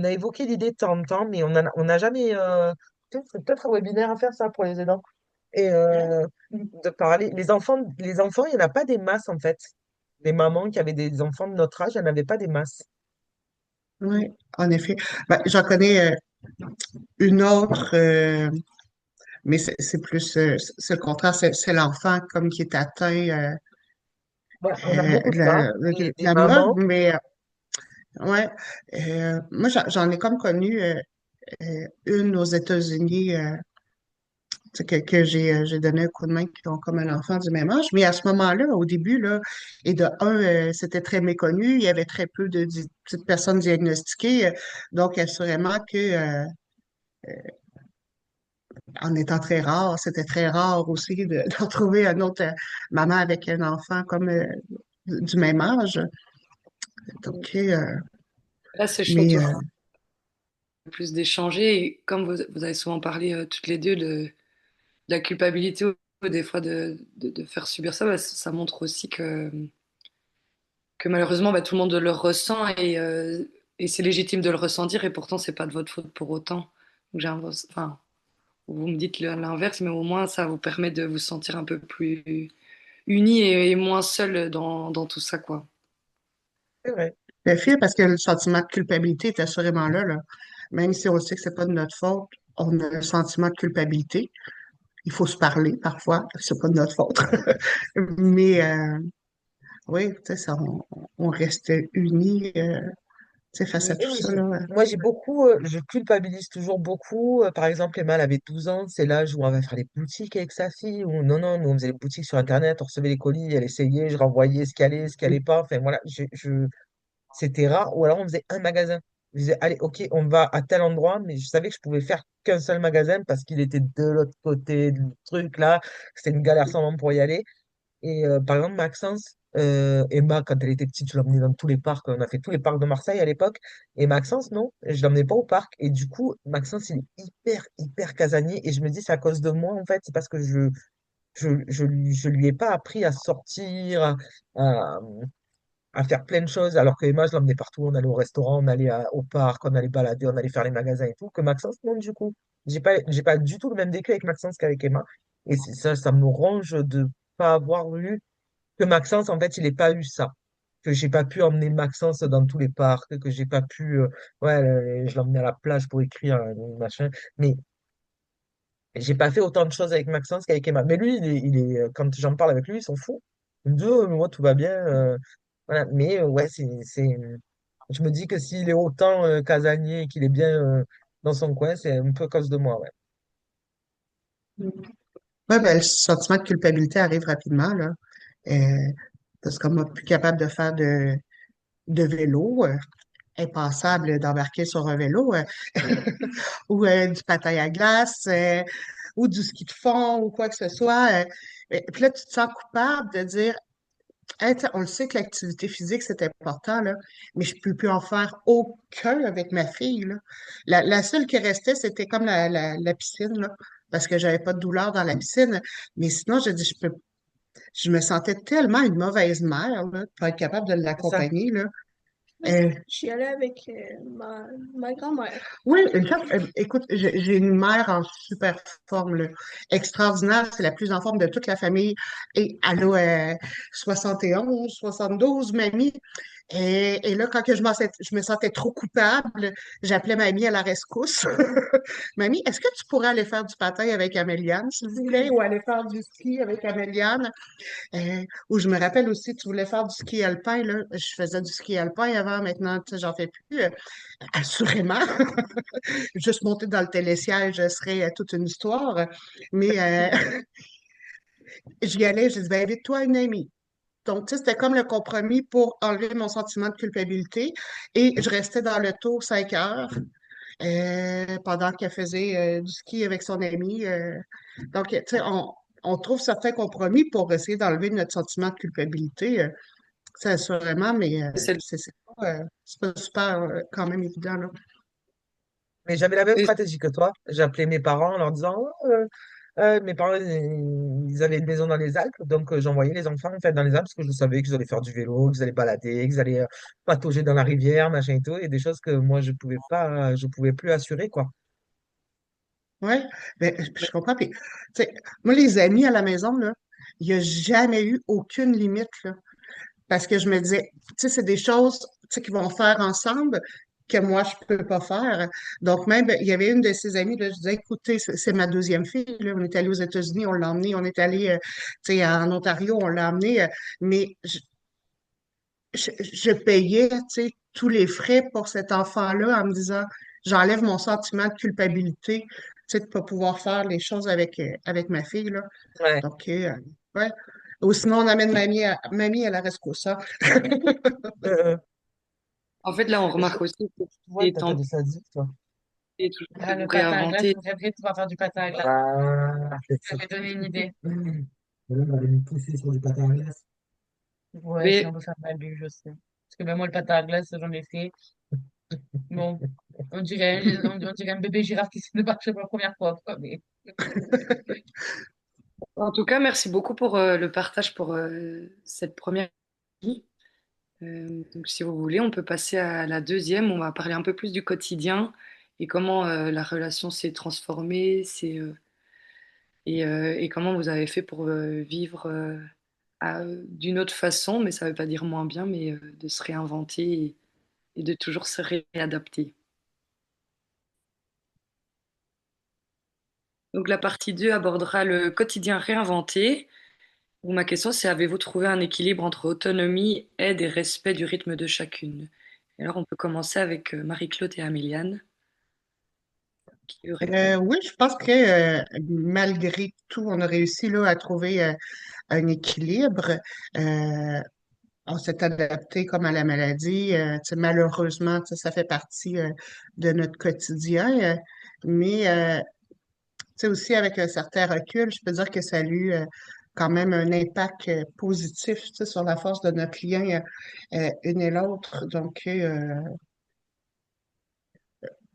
a évoqué l'idée de temps en temps, mais on n'a jamais. C'est peut-être un webinaire à faire ça pour les aidants. Et de parler. Les enfants, il n'y en a pas des masses en fait. Les mamans qui avaient des enfants de notre âge, il n'y en avait pas des masses. Oui, en effet. Ben, j'en connais une autre, mais c'est plus, c'est le contraire, c'est l'enfant comme qui est atteint Ouais, on a beaucoup de ça. de Des la mode, mamans. mais ouais, moi j'en ai comme connu une aux États-Unis. Tu sais, que j'ai donné un coup de main qui ont comme un enfant du même âge. Mais à ce moment-là, au début, là, et de un, c'était très méconnu, il y avait très peu de petites personnes diagnostiquées. Donc, assurément que en étant très rare, c'était très rare aussi de retrouver un autre maman avec un enfant comme du même âge. Donc, Là, c'est chouette mais aussi, plus d'échanger. Et comme vous avez souvent parlé toutes les deux de la culpabilité ou des fois de faire subir ça, bah, ça montre aussi que malheureusement, bah, tout le monde le ressent et c'est légitime de le ressentir et pourtant, c'est pas de votre faute pour autant. Donc, enfin, vous me dites l'inverse, mais au moins, ça vous permet de vous sentir un peu plus unis et moins seul dans tout ça, quoi. C'est vrai. le fait, parce que le sentiment de culpabilité est assurément là, là. Même si on sait que c'est pas de notre faute, on a le sentiment de culpabilité. Il faut se parler parfois, c'est pas de notre faute. Mais oui, tu sais, on reste unis tu sais, face à Oui, tout ça, là. moi, j'ai beaucoup, je culpabilise toujours beaucoup. Par exemple, Emma, elle avait 12 ans, c'est l'âge où on va faire les boutiques avec sa fille. Ou non, non, nous, on faisait les boutiques sur Internet, on recevait les colis, elle essayait, je renvoyais ce qui allait pas. Enfin, voilà, c'était rare. Ou alors, on faisait un magasin. Je disais, allez, ok, on va à tel endroit, mais je savais que je pouvais faire qu'un seul magasin parce qu'il était de l'autre côté du truc là. C'était une galère sans nom pour y aller. Et par exemple, Maxence, Emma, quand elle était petite, je l'emmenais dans tous les parcs. On a fait tous les parcs de Marseille à l'époque. Et Maxence, non, je l'emmenais pas au parc. Et du coup, Maxence, il est hyper, hyper casanier. Et je me dis, c'est à cause de moi, en fait. C'est parce que je lui ai pas appris à sortir, à, à faire plein de choses. Alors que Emma, je l'emmenais partout. On allait au restaurant, on allait au parc, on allait balader, on allait faire les magasins et tout. Que Maxence, non, du coup. J'ai pas du tout le même vécu avec Maxence qu'avec Emma. Et ça me ronge de pas avoir eu que Maxence, en fait, il n'ait pas eu ça. Que j'ai pas pu emmener Maxence dans tous les parcs, que j'ai pas pu. Ouais, je l'emmenais à la plage pour écrire, machin. Mais j'ai pas fait autant de choses avec Maxence qu'avec Emma. Mais lui, quand j'en parle avec lui, il s'en fout. Il me dit, oh, mais moi, tout va bien. Voilà. Mais ouais, je me dis que s'il est autant casanier et qu'il est bien dans son coin, c'est un peu à cause de moi, ouais. Ouais, ben, le sentiment de culpabilité arrive rapidement, là. Euh, parce qu'on n'est plus capable de faire de vélo, impensable d'embarquer sur un vélo, ou du patin à glace, ou du ski de fond, ou quoi que ce soit. Et puis là, tu te sens coupable de dire, hey, tu sais, on le sait que l'activité physique, c'est important, là, mais je peux plus en faire aucun avec ma fille, là. La seule qui restait, c'était comme la piscine, là, parce que j'avais pas de douleur dans la piscine. Mais sinon, je me sentais tellement une mauvaise mère, là, pour être capable de C'est ça. l'accompagner, là. Mais Euh, j'y allais avec ma grand-mère. oui, écoute, j'ai une mère en super forme, là, extraordinaire. C'est la plus en forme de toute la famille. Et elle a 71, 72, mamie. Et là, quand que je me sentais trop coupable, j'appelais mamie à la rescousse. Mamie, est-ce que tu pourrais aller faire du patin avec Améliane, s'il vous plaît, ou aller faire du ski avec Améliane? Ou je me rappelle aussi, tu voulais faire du ski alpin, là. Je faisais du ski alpin avant, maintenant, tu sais, j'en fais plus. Assurément. Juste monter dans le télésiège serait toute une histoire. Mais j'y allais, je disais, ben, invite-toi une amie. Donc, tu sais, c'était comme le compromis pour enlever mon sentiment de culpabilité. Et je restais dans le tour 5 heures pendant qu'elle faisait du ski avec son amie. Donc, tu sais, on trouve certains compromis pour essayer d'enlever notre sentiment de culpabilité. C'est assurément, mais C'est c'est pas super quand même évident, là. Mais j'avais la même le- stratégie que toi. J'appelais mes parents en leur disant, oh, mes parents, ils avaient une maison dans les Alpes, donc j'envoyais les enfants en fait dans les Alpes parce que je savais qu'ils allaient faire du vélo, qu'ils allaient balader, qu'ils allaient patauger dans la rivière, machin et tout, et des choses que moi je pouvais plus assurer quoi. Oui, ben, je comprends. Puis, tu sais, moi, les amis à la maison, là, il n'y a jamais eu aucune limite, là. Parce que je me disais, tu sais, c'est des choses, tu sais, qu'ils vont faire ensemble que moi, je peux pas faire. Donc, même, il y avait une de ses amies, là, je disais, écoutez, c'est ma deuxième fille, là. On est allé aux États-Unis, on l'a emmenée. On est allé, tu sais, en Ontario, on l'a emmenée. Mais je payais, tu sais, tous les frais pour cet enfant-là en me disant, j'enlève mon sentiment de culpabilité, tu sais, de pas pouvoir faire les choses avec ma fille, là. Ouais. Donc, ouais. Ou sinon, on amène mamie à la rescousse, hein. Euh, En fait, là, on je- remarque aussi que tu vois, les t'as temps des sadiques, toi. et toujours Ah, de vous le patin à glace, réinventer. je rêverais de pouvoir faire du patin à glace. Ah, c'est Ça sûr. m'avait donné une idée. Et là, on va nous pousser sur du patin à glace. Ouais, sinon, Mais on peut faire de la luge aussi. Parce que même moi, le patin à glace, j'en ai fait. Bon, on dirait un bébé girafe qui s'est débarqué pour la première fois, quoi, mais... en tout cas, merci beaucoup pour le partage pour cette première partie. Donc, si vous voulez, on peut passer à la deuxième. On va parler un peu plus du quotidien et comment la relation s'est transformée, et comment vous avez fait pour vivre d'une autre façon, mais ça ne veut pas dire moins bien, mais de se réinventer et de toujours se réadapter. Donc la partie 2 abordera le quotidien réinventé, où ma question c'est avez-vous trouvé un équilibre entre autonomie, aide et respect du rythme de chacune? Et alors on peut commencer avec Marie-Claude et Améliane qui veut répondre. Oui, je pense que malgré tout, on a réussi là, à trouver un équilibre. Euh, on s'est adapté comme à la maladie. Tu sais, malheureusement, tu sais, ça fait partie de notre quotidien. Mais tu sais, aussi avec un certain recul, je peux dire que ça a eu quand même un impact positif, tu sais, sur la force de notre lien une et l'autre. Donc,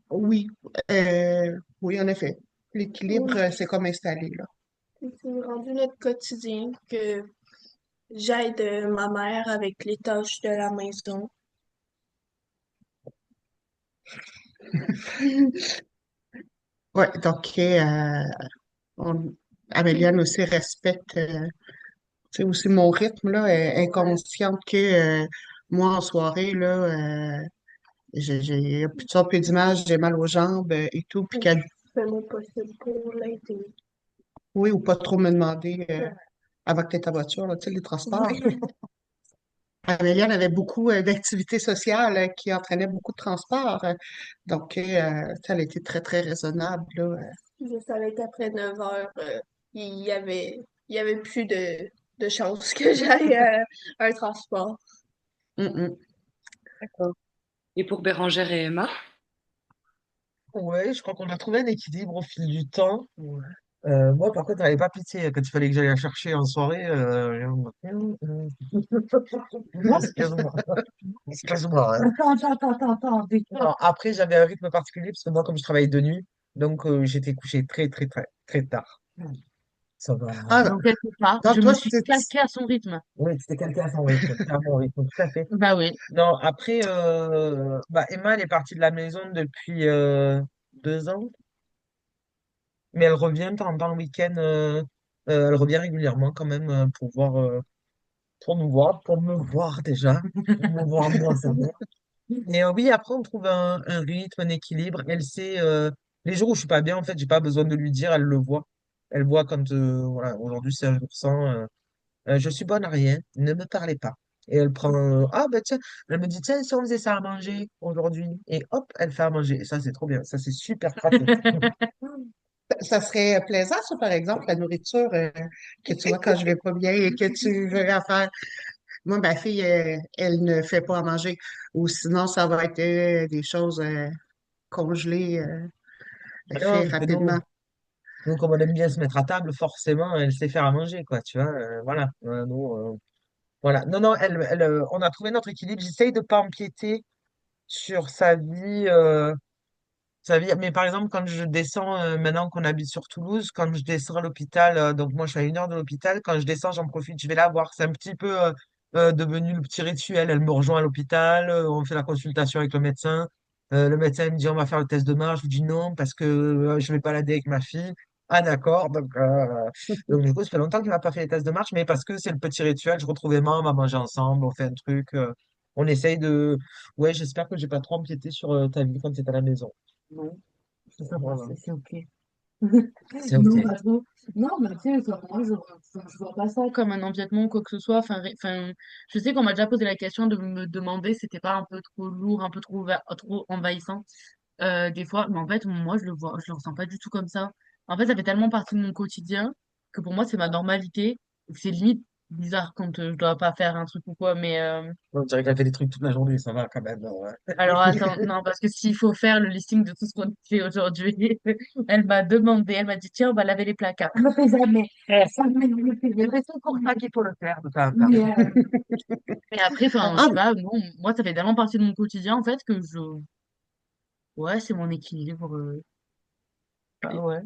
oui, oui, en effet. L'équilibre, Oui, c'est comme installé, là. c'est rendu notre quotidien que j'aide ma mère avec les tâches de la maison. Ouais, donc, on- Améliane aussi respecte tu sais, aussi mon rythme, là, est consciente que moi, en soirée, là, j'ai plus de son, plus d'image, j'ai mal aux jambes et tout, puis Je qu'elle, fais mon possible pour l'aider. oui, ou pas trop me demander avant que tu aies ta voiture, là, tu sais, les transports. Améliane avait beaucoup d'activités sociales qui entraînaient beaucoup de transports. Donc, ça a été très, très raisonnable, là. Je savais qu'après 9 heures, il y avait plus de chances que j'aille un transport. Mm, mm. D'accord. Et pour Bérangère et Emma? Ouais, je crois qu'on a trouvé un équilibre au fil du temps. Ouais. Moi, par contre, j'avais pas pitié quand il fallait que j'aille la chercher en soirée. Excuse-moi. Excuse-moi, hein. Attends. Non, après, j'avais un rythme particulier parce que moi, comme je travaillais de nuit, donc j'étais couché très, très, très, très tard. Ça va. Ah, Donc, quelque part, non, je me toi, suis calquée à son rythme. Oui, c'était quelqu'un à son rythme, clairement, au rythme, tout à fait. Bah oui. Non, après, bah, Emma, elle est partie de la maison depuis 2 ans, mais elle revient de temps en temps le week-end. Elle revient régulièrement quand même pour nous voir, pour me voir déjà, pour me voir moi, ça va. Et oui, après, on trouve un rythme, un équilibre. Elle sait, les jours où je suis pas bien, en fait, j'ai pas besoin de lui dire, elle le voit. Elle voit quand, voilà, aujourd'hui c'est un jour sans. Je suis bonne à rien, ne me parlez pas. Et elle prend, ah ben tiens, elle me dit, tiens, si on faisait ça à manger aujourd'hui, et hop, elle fait à manger. Et ça, c'est trop bien, ça, c'est super pratique. ça serait plaisant, ça, par exemple, la nourriture, que tu vois quand je vais pas bien et que tu veux en faire. Moi, ma fille, elle ne fait pas à manger. Ou sinon, ça va être des choses congelées, Non, faites parce que nous, rapidement. nous, comme on aime bien se mettre à table, forcément, elle sait faire à manger, quoi, tu vois, voilà. Nous, voilà. Non, non, on a trouvé notre équilibre. J'essaye de pas empiéter sur sa vie. Mais par exemple, quand je descends, maintenant qu'on habite sur Toulouse, quand je descends à l'hôpital, donc moi je suis à 1 heure de l'hôpital, quand je descends, j'en profite, je vais la voir. C'est un petit peu devenu le petit rituel. Elle me rejoint à l'hôpital, on fait la consultation avec le médecin. Le médecin il me dit on va faire le test de marche. Je lui dis non parce que je vais balader avec ma fille. Ah d'accord. Donc du coup, ça fait longtemps qu'il m'a pas fait les tests de marche, mais parce que c'est le petit rituel, je retrouve Emma, on va manger ensemble, on fait un truc. On essaye de. Ouais, j'espère que j'ai pas trop empiété sur ta vie quand tu es à la maison. Non, ça va, Voilà. c'est ok. C'est Non, ok. pas trop. Non, mais tu sais, genre, moi, je vois pas ça comme un empiètement ou quoi que ce soit. Enfin, je sais qu'on m'a déjà posé la question de me demander si c'était pas un peu trop lourd, un peu trop envahissant, des fois. Mais en fait, moi, je le ressens pas du tout comme ça. En fait, ça fait tellement partie de mon quotidien que pour moi, c'est ma normalité. Et que c'est limite. bizarre quand je dois pas faire un truc ou quoi, mais On dirait qu'elle fait des trucs toute la journée, ça va quand même. alors attends, non, parce que s'il faut faire le listing de tout ce qu'on fait aujourd'hui, elle m'a demandé, elle m'a dit, tiens, on va laver les placards. Elle ne le fait jamais. Ça me fait pour ça qu'il faut le faire de temps en temps. Mais après, enfin, je Ah, sais pas, non, moi, ça fait tellement partie de mon quotidien, en fait, que ouais, c'est mon équilibre. Ah ouais.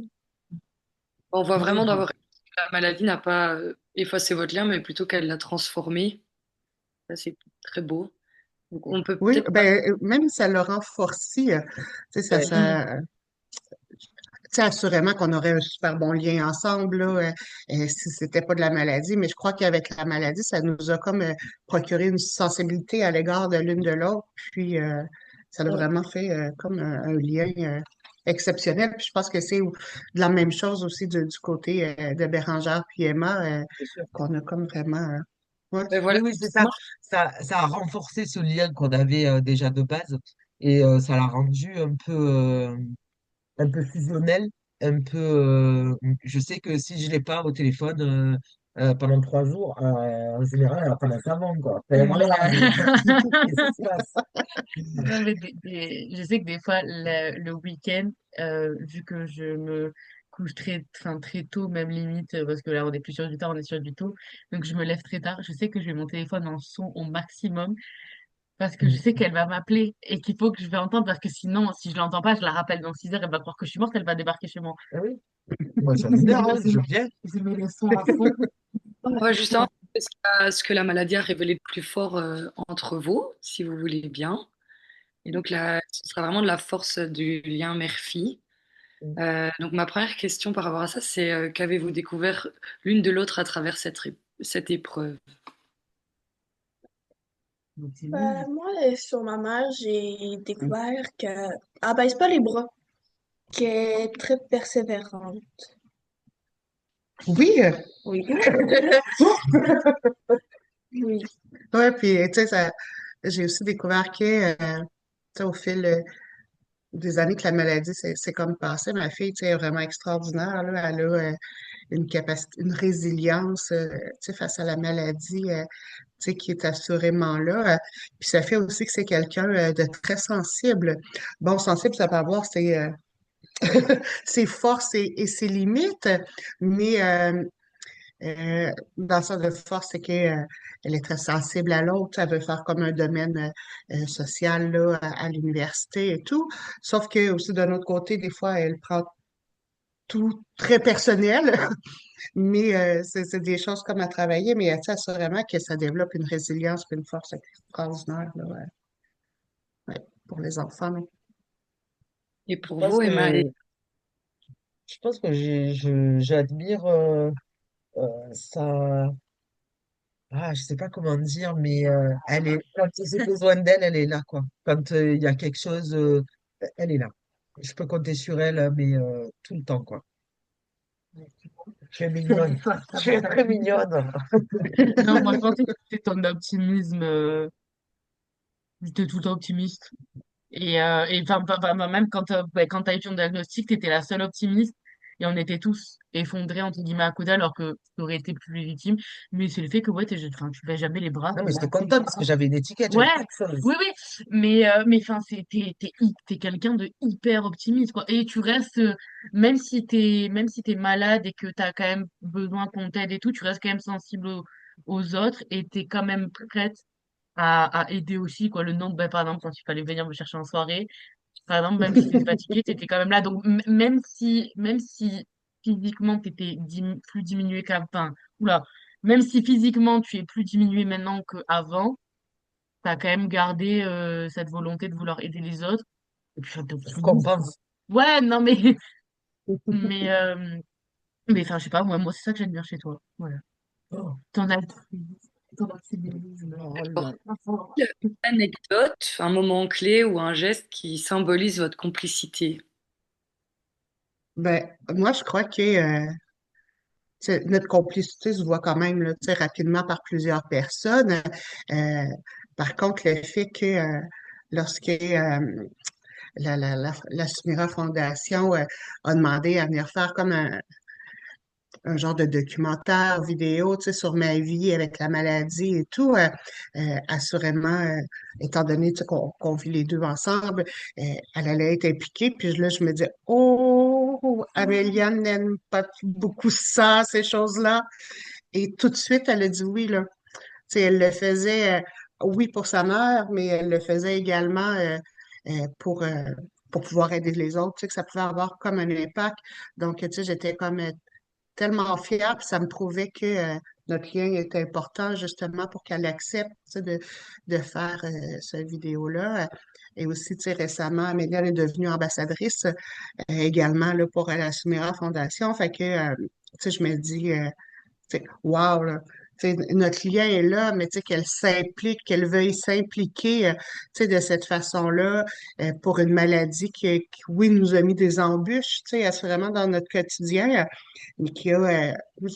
On voit Oui, vraiment dans vos réponses que la maladie n'a pas effacé votre lien, mais plutôt qu'elle l'a transformé. Ça, c'est très beau. Donc, on peut oui, peut-être pas. ben, même ça le renforcit. Tu sais, ouais. tu sais, assurément qu'on aurait un super bon lien ensemble, là, si c'était pas de la maladie, mais je crois qu'avec la maladie, ça nous a comme procuré une sensibilité à l'égard de l'une de l'autre, puis ça a vraiment fait comme un lien exceptionnel. Puis je pense que c'est de la même chose aussi du côté de Bérangère puis Emma, C'est sûr. qu'on a comme vraiment... ouais. Ben voilà, Oui, oui, c'est ça. justement, Ça a renforcé ce lien qu'on avait déjà de base et ça l'a rendu un peu fusionnel, un peu. Je sais que si je l'ai pas au téléphone pendant 3 jours, en général, elle a pas un savon, quoi. Enfin, Ouais. voilà, qu'est-ce qui se passe? Non, mais je sais que des fois, le week-end, vu que je me couche enfin, très tôt, même limite, parce que là, on est plus sur du tard, on est sur du tôt. Donc, je me lève très tard. Je sais que je vais mon téléphone en son au maximum parce que je sais qu'elle va m'appeler et qu'il faut que je vais entendre parce que sinon, si je l'entends pas, je la rappelle dans 6 heures, elle va croire que je suis morte, elle va débarquer chez moi. Ah oui, moi, je suis un Je mets leader, le hein, je son, viens. je mets le son à fond. on va justement ce que la maladie a révélé de plus fort entre vous, si vous voulez bien. Et donc là, ce sera vraiment de la force du lien mère-fille. Donc ma première question par rapport à ça, c'est qu'avez-vous découvert l'une de l'autre à travers cette épreuve? Moi, sur ma mère, j'ai découvert que elle baisse pas les bras, qu'elle est très persévérante. Oui, Oui. Oui. ouais, puis tu sais, j'ai aussi découvert que, tu sais, au fil des années que la maladie c'est comme passé, ma fille, tu sais, est vraiment extraordinaire, là. Elle a une capacité, une résilience, tu sais, face à la maladie, tu sais, qui est assurément là. Puis ça fait aussi que c'est quelqu'un de très sensible. Bon, sensible, ça peut avoir ses forces et ses limites, mais dans ça de force, c'est qu'elle elle est très sensible à l'autre. Elle veut faire comme un domaine social là, à l'université et tout. Sauf que aussi d'un autre côté, des fois, elle prend tout très personnel, mais c'est des choses comme à travailler, mais elle sait assurément que ça développe une résilience et une force extraordinaire là, ouais, pour les enfants, là. Et Je pour pense vous, Emma, que, je pense que j'admire sa. Ah, je sais pas comment dire, mais quand j'ai besoin d'elle, elle est là, quoi. Quand il y a quelque chose, elle est là. Je peux compter sur elle, mais tout le temps, quoi. Tu es mignonne. Tu es très mignonne. Non, moi, je pensais que c'était ton optimisme. J'étais tout le temps optimiste. Et enfin, même quand t'as eu ton diagnostic, t'étais la seule optimiste. Et on était tous effondrés, entre guillemets, à côté, alors que ça aurait été plus légitime. Mais c'est le fait que, ouais, enfin, tu fais jamais les bras. Non, mais j'étais contente parce que j'avais une étiquette, Ouais, j'avais quelque chose. oui, oui. Mais enfin, t'es quelqu'un de hyper optimiste, quoi. Et tu restes, même si t'es malade et que t'as quand même besoin qu'on t'aide et tout, tu restes quand même sensible aux autres et t'es quand même prête à aider aussi, quoi. Le nombre, ben, par exemple, quand il fallait venir me chercher en soirée, par exemple, même si t'étais fatigué, t'étais quand même là. Donc, même si physiquement t'étais plus diminué qu'avant, enfin, oula, même si physiquement tu es plus diminué maintenant qu'avant, t'as quand même gardé cette volonté de vouloir aider les autres. Et puis, ça te Je fout, quoi. compense. Ouais, non, mais, euh, mais enfin, je sais pas, moi, c'est ça que j'admire chez toi. Voilà. Oh, Ton altruisme, ton optimisme. oh là. d'accord. Une anecdote, un moment clé ou un geste qui symbolise votre complicité? Ben, moi, je crois que notre complicité se voit quand même là, tu sais, rapidement par plusieurs personnes. Euh, Par contre, le fait que lorsque la Sumira Fondation a demandé à venir faire comme un genre de documentaire vidéo, tu sais, sur ma vie avec la maladie et tout. Assurément, étant donné, tu sais, qu'on vit les deux ensemble, elle allait être impliquée. Puis là, je me dis, oh, Amélia n'aime pas beaucoup ça, ces choses-là. Et tout de suite, elle a dit oui, là. Tu sais, elle le faisait, oui, pour sa mère, mais elle le faisait également euh, pour, euh, pour pouvoir aider les autres, tu sais, que ça pouvait avoir comme un impact. Donc, tu sais, j'étais comme tellement fière, puis ça me prouvait que notre lien était important justement pour qu'elle accepte, tu sais, de faire cette vidéo-là. Et aussi, tu sais, récemment, Amélie elle est devenue ambassadrice également là, pour la Sumera Fondation. Fait que, tu sais, je me dis, tu sais, wow, là. Tu sais, notre lien est là, mais tu sais, qu'elle s'implique, qu'elle veuille s'impliquer, tu sais, de cette façon-là, pour une maladie qui, oui, nous a mis des embûches, tu sais, assurément dans notre quotidien, mais qui a, oui,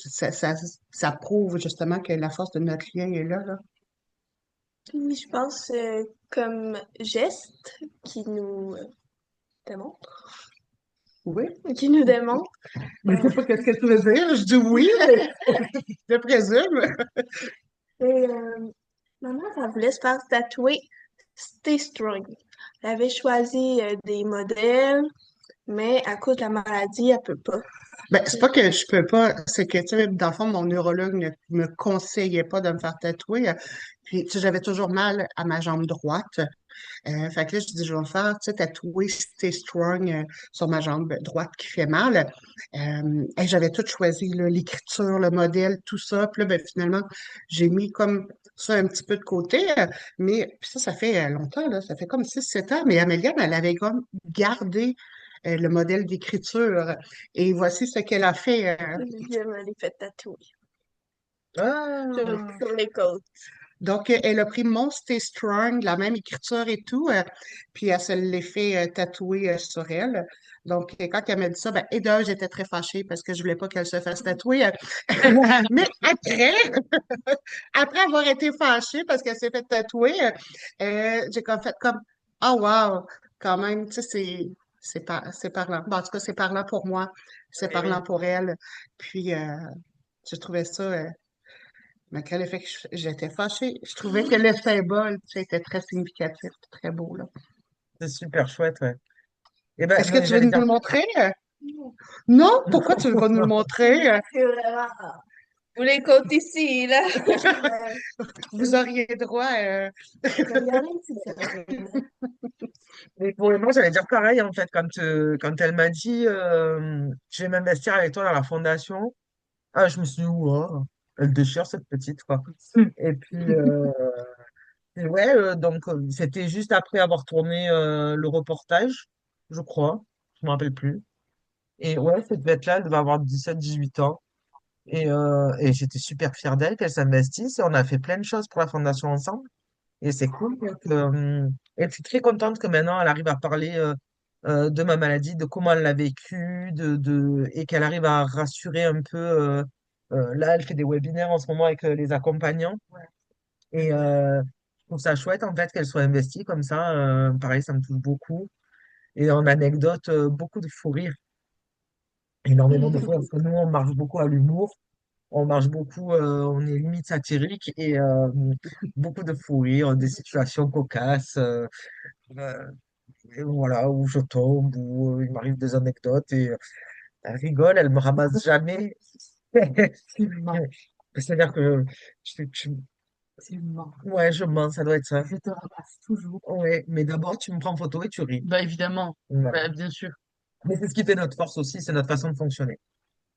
ça prouve justement que la force de notre lien est là, là. Puis je pense comme geste démontre, Oui, qui nous démontre. mais je sais pas qu'est-ce que tu veux dire. Je dis oui, mais je présume. Et, ma mère, elle voulait se faire tatouer Stay Strong. Elle avait choisi des modèles, mais à cause de la maladie, elle peut pas. Ben, c'est pas que je peux pas, c'est que, tu sais, dans le fond, mon neurologue ne me conseillait pas de me faire tatouer. Puis, tu sais, j'avais toujours mal à ma jambe droite. Fait que là, je dis, je vais me faire, tu sais, tatouer Stay Strong sur ma jambe droite qui fait mal. Et j'avais tout choisi, là, l'écriture, le modèle, tout ça. Puis là, ben, finalement, j'ai mis comme ça un petit peu de côté. Mais puis ça fait longtemps, là. Ça fait comme 6 7 ans. Mais Amélia, elle avait comme gardé le modèle d'écriture. Et voici ce qu'elle a fait. Je me l'ai fait tatouer Ah, sur les côtes. Donc, elle a pris mon Stay Strong, la même écriture et tout, puis elle se l'est fait tatouer sur elle. Donc, quand elle m'a dit ça, ben, et d'ailleurs, j'étais très fâchée parce que je voulais pas qu'elle se fasse tatouer. Mais après, après avoir été fâchée parce qu'elle s'est fait tatouer, j'ai comme fait comme, oh wow, quand même, tu sais, c'est parlant. Bon, en tout cas, c'est parlant pour moi, c'est oui, parlant oui. pour elle. Puis, je trouvais ça. Malgré le fait que j'étais fâchée, je trouvais que le symbole, tu sais, était très significatif, très beau, là. C'est super chouette, ouais. Et ben, Est-ce que tu veux j'allais nous dire. le montrer? Non? Pourquoi tu veux pas nous le montrer? C'est vraiment. Vous les côtes ici, là. Vous auriez droit. Regardez si c'est Mais pour moi, j'allais dire pareil, en fait, quand elle m'a dit je vais m'investir avec toi dans la fondation, ah, je me suis dit, ouah, elle déchire cette petite, quoi. Et puis, et ouais, donc, c'était juste après avoir tourné le reportage, je crois, je me rappelle plus. Et ouais, cette bête-là, elle devait avoir 17 18 ans. Et j'étais super fier d'elle, qu'elle s'investisse. Et on a fait plein de choses pour la fondation ensemble. Et c'est cool. Et je suis très contente que maintenant, elle arrive à parler de ma maladie, de comment elle l'a vécu, et qu'elle arrive à rassurer un peu. Là, elle fait des webinaires en ce moment avec les accompagnants. Et je trouve ça chouette, en fait, qu'elle soit investie comme ça. Pareil, ça me touche beaucoup. Et en anecdote, beaucoup de fou rire. Énormément de fou rire, parce que nous, on marche beaucoup à l'humour. On marche beaucoup, on est limite satirique et beaucoup de fou rire, des situations cocasses, euh, et voilà, où je tombe, où il m'arrive des anecdotes et elle rigole, elle me ramasse jamais. Tu mens, C'est-à-dire que tu mens. ouais, je mens, ça doit être ça. Je te ramasse toujours. Ouais, mais d'abord, tu me prends en photo et tu ris. Bah évidemment, Voilà. bah, bien sûr. Mais c'est ce qui fait notre force aussi, c'est notre façon de fonctionner.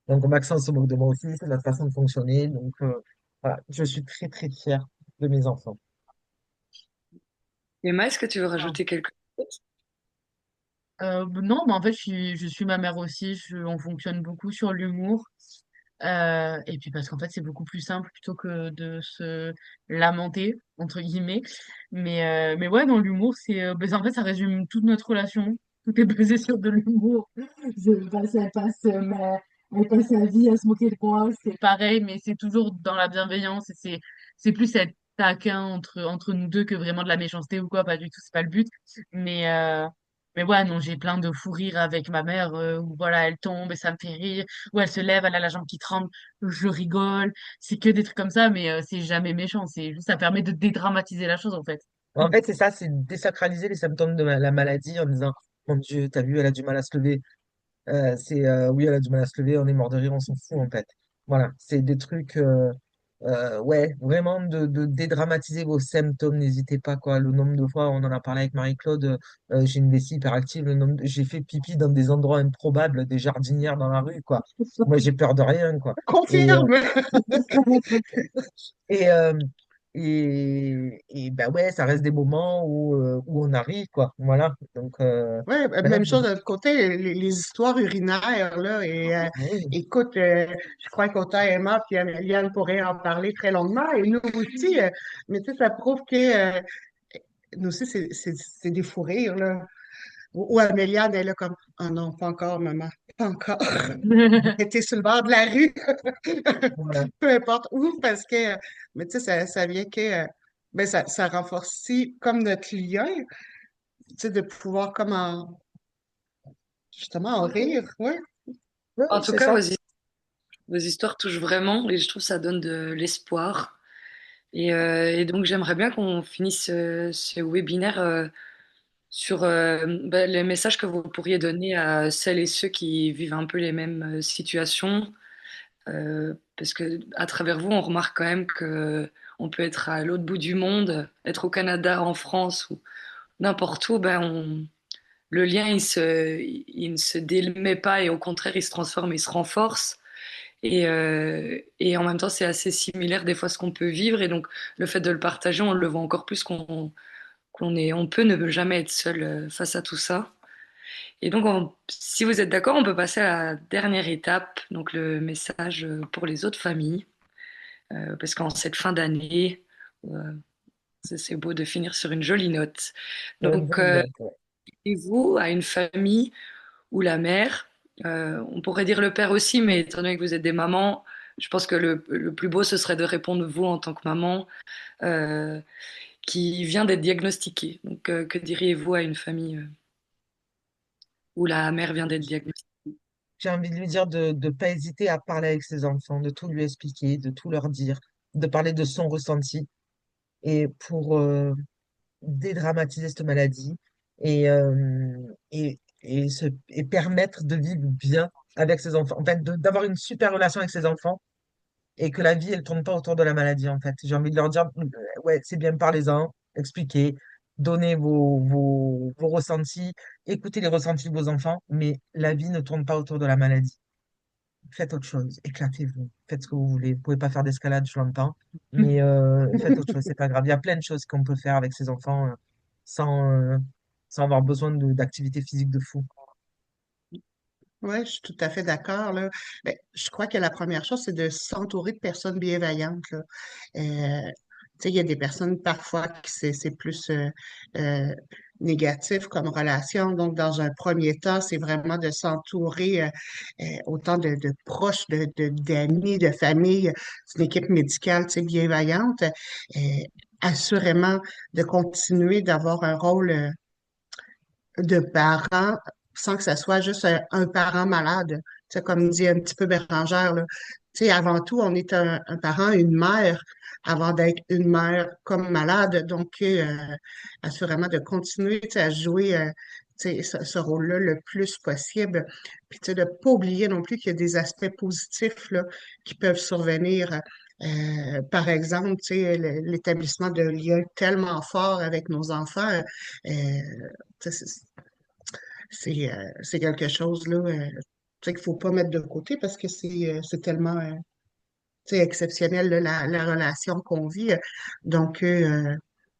Donc, Maxence se moque de moi aussi, c'est notre façon de fonctionner. Donc, voilà, je suis très, très fier de mes enfants. Emma, est-ce que tu veux Ah. rajouter quelque chose? Non, mais en fait, je suis ma mère aussi. On fonctionne beaucoup sur l'humour. Et puis parce qu'en fait, c'est beaucoup plus simple plutôt que de se lamenter, entre guillemets. Mais ouais, dans l'humour, en fait, ça résume toute notre relation. Tout est basé sur de l'humour. Elle passe sa vie à se moquer de moi. C'est pareil, mais c'est toujours dans la bienveillance. Et c'est plus être taquin entre nous deux que vraiment de la méchanceté ou quoi. Pas du tout, c'est pas le but. Mais, mais ouais, non, j'ai plein de fous rires avec ma mère où voilà, elle tombe et ça me fait rire, ou elle se lève, elle a la jambe qui tremble, je rigole. C'est que des trucs comme ça, mais c'est jamais méchant. C'est juste, ça permet de dédramatiser la chose, en fait. En fait, c'est ça, c'est désacraliser les symptômes de la maladie en disant, mon Dieu, t'as vu, elle a du mal à se lever. Oui, elle a du mal à se lever, on est mort de rire, on s'en fout en fait. Voilà, c'est des trucs, ouais, vraiment de dédramatiser vos symptômes, n'hésitez pas, quoi. Le nombre de fois, on en a parlé avec Marie-Claude, j'ai une vessie hyperactive, j'ai fait pipi dans des endroits improbables, des jardinières dans la rue, quoi. Moi, j'ai peur de rien, quoi. Et, Confirme! et, et bah ouais, ça reste des moments où on arrive, quoi. Voilà, donc, Ouais, maintenant, même chose de l'autre côté, les histoires urinaires, là, oui. écoute, je crois qu'autant Emma puis Améliane pourraient en parler très longuement, et nous aussi, mais tu sais, ça prouve que nous aussi, c'est des fous rires, là. Ou Améliane, elle est là comme, oh non, pas encore, maman, pas encore. Elle était sur le bord de la rue, Voilà. peu importe où, parce que, mais tu sais, ça vient que, ben, ça renforce aussi comme notre lien, tu sais, de pouvoir comme justement en rire, ouais. Ouais, En tout c'est cas, ça. vos histoires touchent vraiment et je trouve que ça donne de l'espoir. Et donc, j'aimerais bien qu'on finisse ce webinaire sur les messages que vous pourriez donner à celles et ceux qui vivent un peu les mêmes situations. Parce que à travers vous, on remarque quand même que on peut être à l'autre bout du monde, être au Canada, en France ou n'importe où, le lien, il ne se démet pas et au contraire, il se transforme, il se renforce. Et en même temps, c'est assez similaire des fois à ce qu'on peut vivre. Et donc, le fait de le partager, on le voit encore plus on peut ne jamais être seul face à tout ça. Et donc, si vous êtes d'accord, on peut passer à la dernière étape, donc le message pour les autres familles. Parce qu'en cette fin d'année, euh, c'est beau de finir sur une jolie note. Donc, Ouais. et vous, à une famille où la mère, on pourrait dire le père aussi, mais étant donné que vous êtes des mamans, je pense que le plus beau, ce serait de répondre vous en tant que maman euh, qui vient d'être diagnostiquée. Donc, que diriez-vous à une famille où la mère vient d'être diagnostiquée? J'ai envie de lui dire de ne pas hésiter à parler avec ses enfants, de tout lui expliquer, de tout leur dire, de parler de son ressenti et pour dédramatiser cette maladie et permettre de vivre bien avec ses enfants. En fait, d'avoir une super relation avec ses enfants et que la vie, elle tourne pas autour de la maladie, en fait. J'ai envie de leur dire, ouais, c'est bien, parlez-en, expliquez, donnez vos ressentis, écoutez les ressentis de vos enfants, mais la vie ne tourne pas autour de la maladie. Faites autre chose, éclatez-vous, faites ce que vous voulez. Vous pouvez pas faire d'escalade, je l'entends, mais faites autre chose, c'est pas grave. Il y a plein de choses qu'on peut faire avec ses enfants sans, sans avoir besoin d'activité physique de fou. Oui, je suis tout à fait d'accord, là. Ben, je crois que la première chose, c'est de s'entourer de personnes bienveillantes, là. Tu sais, il y a des personnes parfois qui c'est plus euh, négatif comme relation. Donc, dans un premier temps, c'est vraiment de s'entourer autant de proches, d'amis, de famille, d'une équipe médicale, tu sais, bienveillante. Euh, Assurément, de continuer d'avoir un rôle de parents sans que ça soit juste un parent malade. Tu sais, comme dit un petit peu Bérangère, là. Tu sais, avant tout, on est un parent, une mère, avant d'être une mère comme malade. Donc, assurément, de continuer, tu sais, à jouer tu sais, ce rôle-là le plus possible. Puis, tu sais, de ne pas oublier non plus qu'il y a des aspects positifs là, qui peuvent survenir. Par exemple, tu sais, l'établissement de liens tellement forts avec nos enfants. Tu sais, c'est quelque chose là, tu sais, qu'il faut pas mettre de côté parce que c'est tellement tu sais, exceptionnel là, la relation qu'on vit. Donc,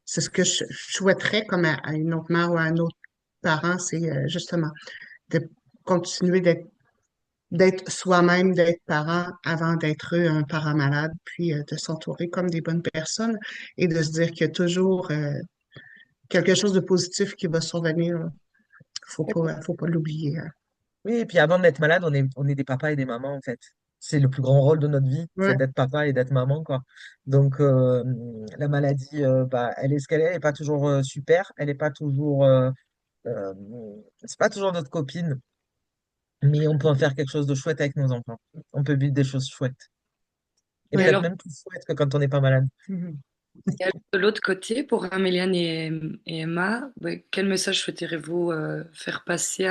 c'est ce que je souhaiterais comme à une autre mère ou à un autre parent, c'est justement de continuer d'être soi-même, d'être parent avant d'être un parent malade, puis de s'entourer comme des bonnes personnes et de se dire qu'il y a toujours quelque chose de positif qui va survenir. Faut pas l'oublier, hein. Oui, et puis avant d'être malade, on est des papas et des mamans, en fait. C'est le plus grand rôle de notre vie, c'est Ouais. d'être papa et d'être maman, quoi. Donc, la maladie, bah, elle est ce qu'elle est pas toujours super, elle n'est pas toujours Euh, c'est pas toujours notre copine, mais on peut en faire quelque chose de chouette avec nos enfants. On peut vivre des choses chouettes. Et Et peut-être alors, même plus chouettes que quand on n'est pas malade. et alors, de l'autre côté, pour Améliane et Emma, ouais, quel message souhaiteriez-vous faire passer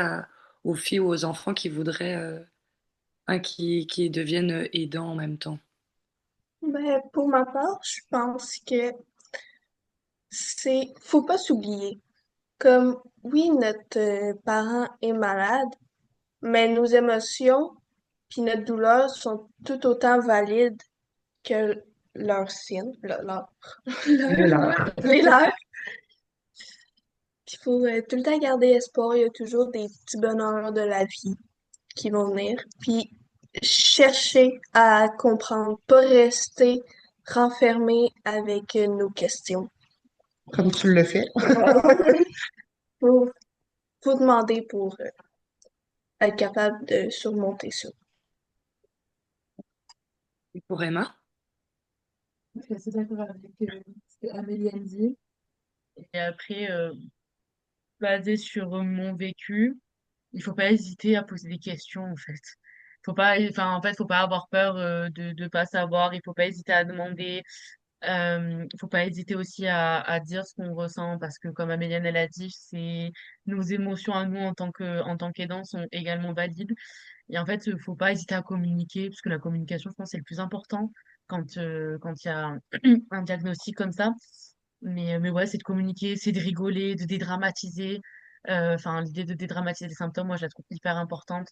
aux filles ou aux enfants qui voudraient, qui deviennent aidants en même temps? Ben, pour ma part, je pense que faut pas s'oublier. Comme, oui, notre parent est malade, mais nos émotions puis notre douleur sont tout autant valides que leurs siennes, Il est là. les leurs. Il faut tout le temps garder espoir. Il y a toujours des petits bonheurs de la vie qui vont venir. Puis chercher à comprendre, pas rester renfermé avec nos questions. Comme tu le fais. Faut, faut demander pour être capable de surmonter ça. Et pour Emma? Je suis assez d'accord avec ce que Amélie a dit. Et après, basé sur mon vécu, il faut pas hésiter à poser des questions, en fait. Faut pas, enfin, en fait, faut pas avoir peur de pas savoir. Il faut pas hésiter à demander. Faut pas hésiter aussi à dire ce qu'on ressent parce que, comme Améliane elle a dit, c'est nos émotions à nous en tant qu'aidants sont également valides. Et en fait, faut pas hésiter à communiquer parce que la communication, je pense, c'est le plus important quand il y a un diagnostic comme ça. Mais ouais, c'est de communiquer, c'est de rigoler, de dédramatiser. Enfin, l'idée de dédramatiser les symptômes, moi, je la trouve hyper importante.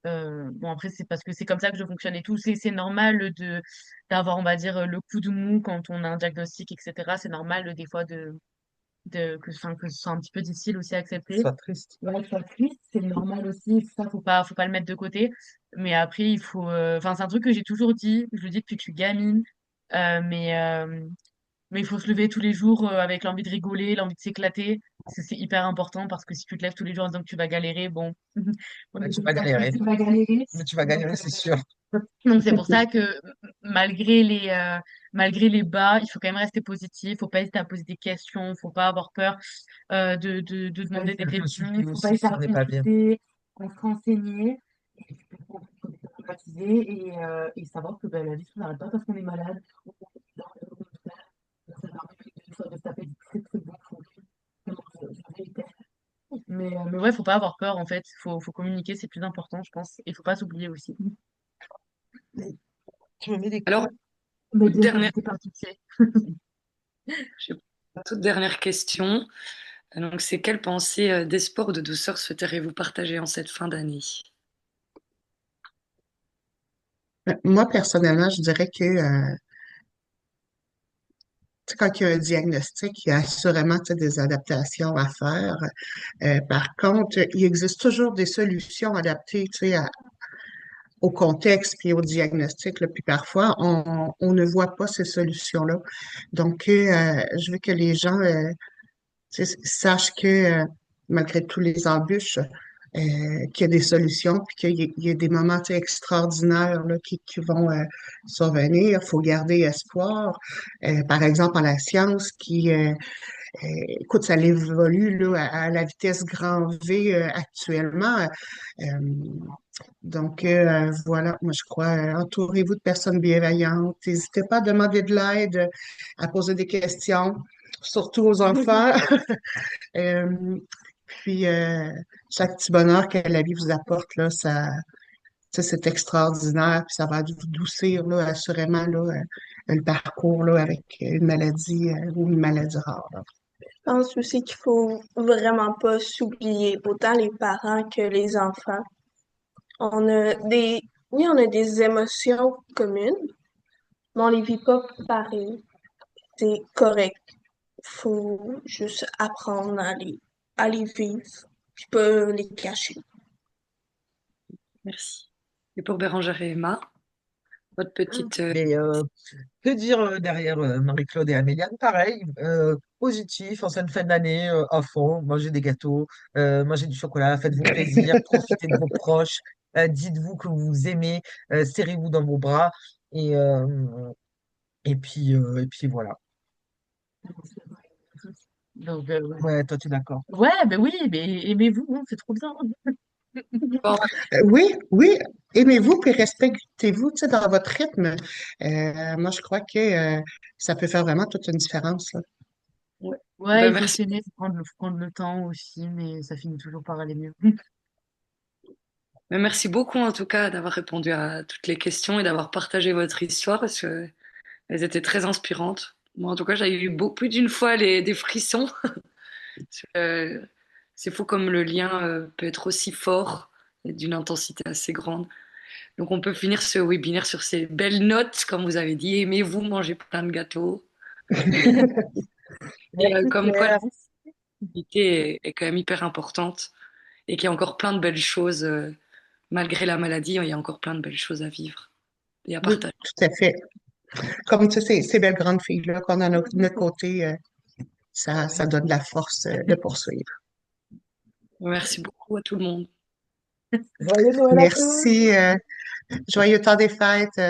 Bon, après, c'est parce que c'est comme ça que je fonctionne et tout. C'est normal d'avoir, on va dire, le coup de mou quand on a un diagnostic, etc. C'est normal, des fois, enfin, que ce soit un petit peu difficile aussi à accepter. Sois triste. Ouais, que ce soit triste, c'est normal aussi. Ça, faut pas le mettre de côté. Mais après, enfin, c'est un truc que j'ai toujours dit. Je le dis depuis que je suis gamine. Euh, mais, euh, mais il faut se lever tous les jours avec l'envie de rigoler, l'envie de s'éclater. C'est hyper important parce que si tu te lèves tous les jours en disant que tu vas galérer, bon, on Ouais, ne tu sait vas pas si galérer. tu vas galérer. Mais tu vas galérer, c'est sûr. Donc c'est pour ça que malgré malgré les bas, il faut quand même rester positif, faut pas hésiter à poser des questions, faut pas avoir peur de Faut pas demander des hésiter à réponses, consulter faut pas aussi hésiter si à on n'est pas bien. consulter, à se renseigner, et puis, faut dédramatiser et savoir que ben, la vie ne s'arrête pas parce qu'on est malade. Ou qu'on est dans le contraire. Donc, ça permet de se taper du très très bon fond. Je réitère. Mais ouais, faut pas avoir peur en fait, faut communiquer, c'est plus important, je pense, et faut pas s'oublier aussi. Tu me mets des Alors, coups. Mais toute bien sûr, dernière, j'étais pas fixée. je- toute dernière question. Donc, c'est quelle pensée d'espoir ou de douceur souhaiteriez-vous partager en cette fin d'année? Moi, personnellement, je dirais que tu sais, quand il y a un diagnostic, il y a assurément tu sais, des adaptations à faire. Par contre, il existe toujours des solutions adaptées tu sais, au contexte puis au diagnostic. Là, puis parfois, on ne voit pas ces solutions-là. Donc, je veux que les gens tu sais, sachent que malgré tous les embûches, qu'il y a des solutions, puis qu'il y a des moments tu sais, extraordinaires là, qui vont survenir. Il faut garder espoir. Par exemple, en la science, écoute, ça évolue là, à la vitesse grand V actuellement. Euh, voilà, moi je crois, entourez-vous de personnes bienveillantes. N'hésitez pas à demander de l'aide, à poser des questions, surtout aux enfants. Euh, Chaque petit bonheur que la vie vous apporte, là, ça c'est extraordinaire, puis ça va adoucir, là, assurément, là, le parcours, là, avec une maladie ou une maladie rare, là. Je pense aussi qu'il faut vraiment pas s'oublier, autant les parents que les enfants. Oui, on a des émotions communes, mais on les vit pas pareil. C'est correct. Faut juste apprendre à les vivre, puis pas les cacher. Merci. Et pour Bérangère et Emma, votre petite... Mais que dire derrière Marie-Claude et Améliane? Pareil, positif, en cette fin d'année, à fond, mangez des gâteaux, mangez du chocolat, faites-vous plaisir, profitez de vos proches, dites-vous que vous vous aimez, serrez-vous dans vos bras, et, euh, et puis voilà. Donc, Ouais, toi, tu es d'accord. ouais, ben oui, mais aimez-vous, hein, c'est trop bien. Bon, Oui, oui, aimez-vous puis respectez-vous, tu sais, dans votre rythme. Moi, je crois que ça peut faire vraiment toute une différence, là. ouais. Ouais, Ben, il faut merci. s'aimer, faut prendre le temps aussi, mais ça finit toujours par aller mieux. Ben, merci beaucoup en tout cas d'avoir répondu à toutes les questions et d'avoir partagé votre histoire parce que elles étaient très inspirantes. Moi, en tout cas, j'ai eu plus d'une fois des frissons. Euh, c'est fou comme le lien peut être aussi fort et d'une intensité assez grande. Donc, on peut finir ce webinaire sur ces belles notes, comme vous avez dit. Aimez-vous manger plein de gâteaux. Et Merci, comme quoi, la Claire. sensibilité est quand même hyper importante et qu'il y a encore plein de belles choses, malgré la maladie, il y a encore plein de belles choses à vivre et à Oui, partager. tout à fait. Comme tu sais, ces belles grandes filles-là qu'on a de notre côté, ça donne la force de poursuivre. Merci beaucoup à tout le monde. Joyeux Noël à tous! Merci, joyeux temps des fêtes.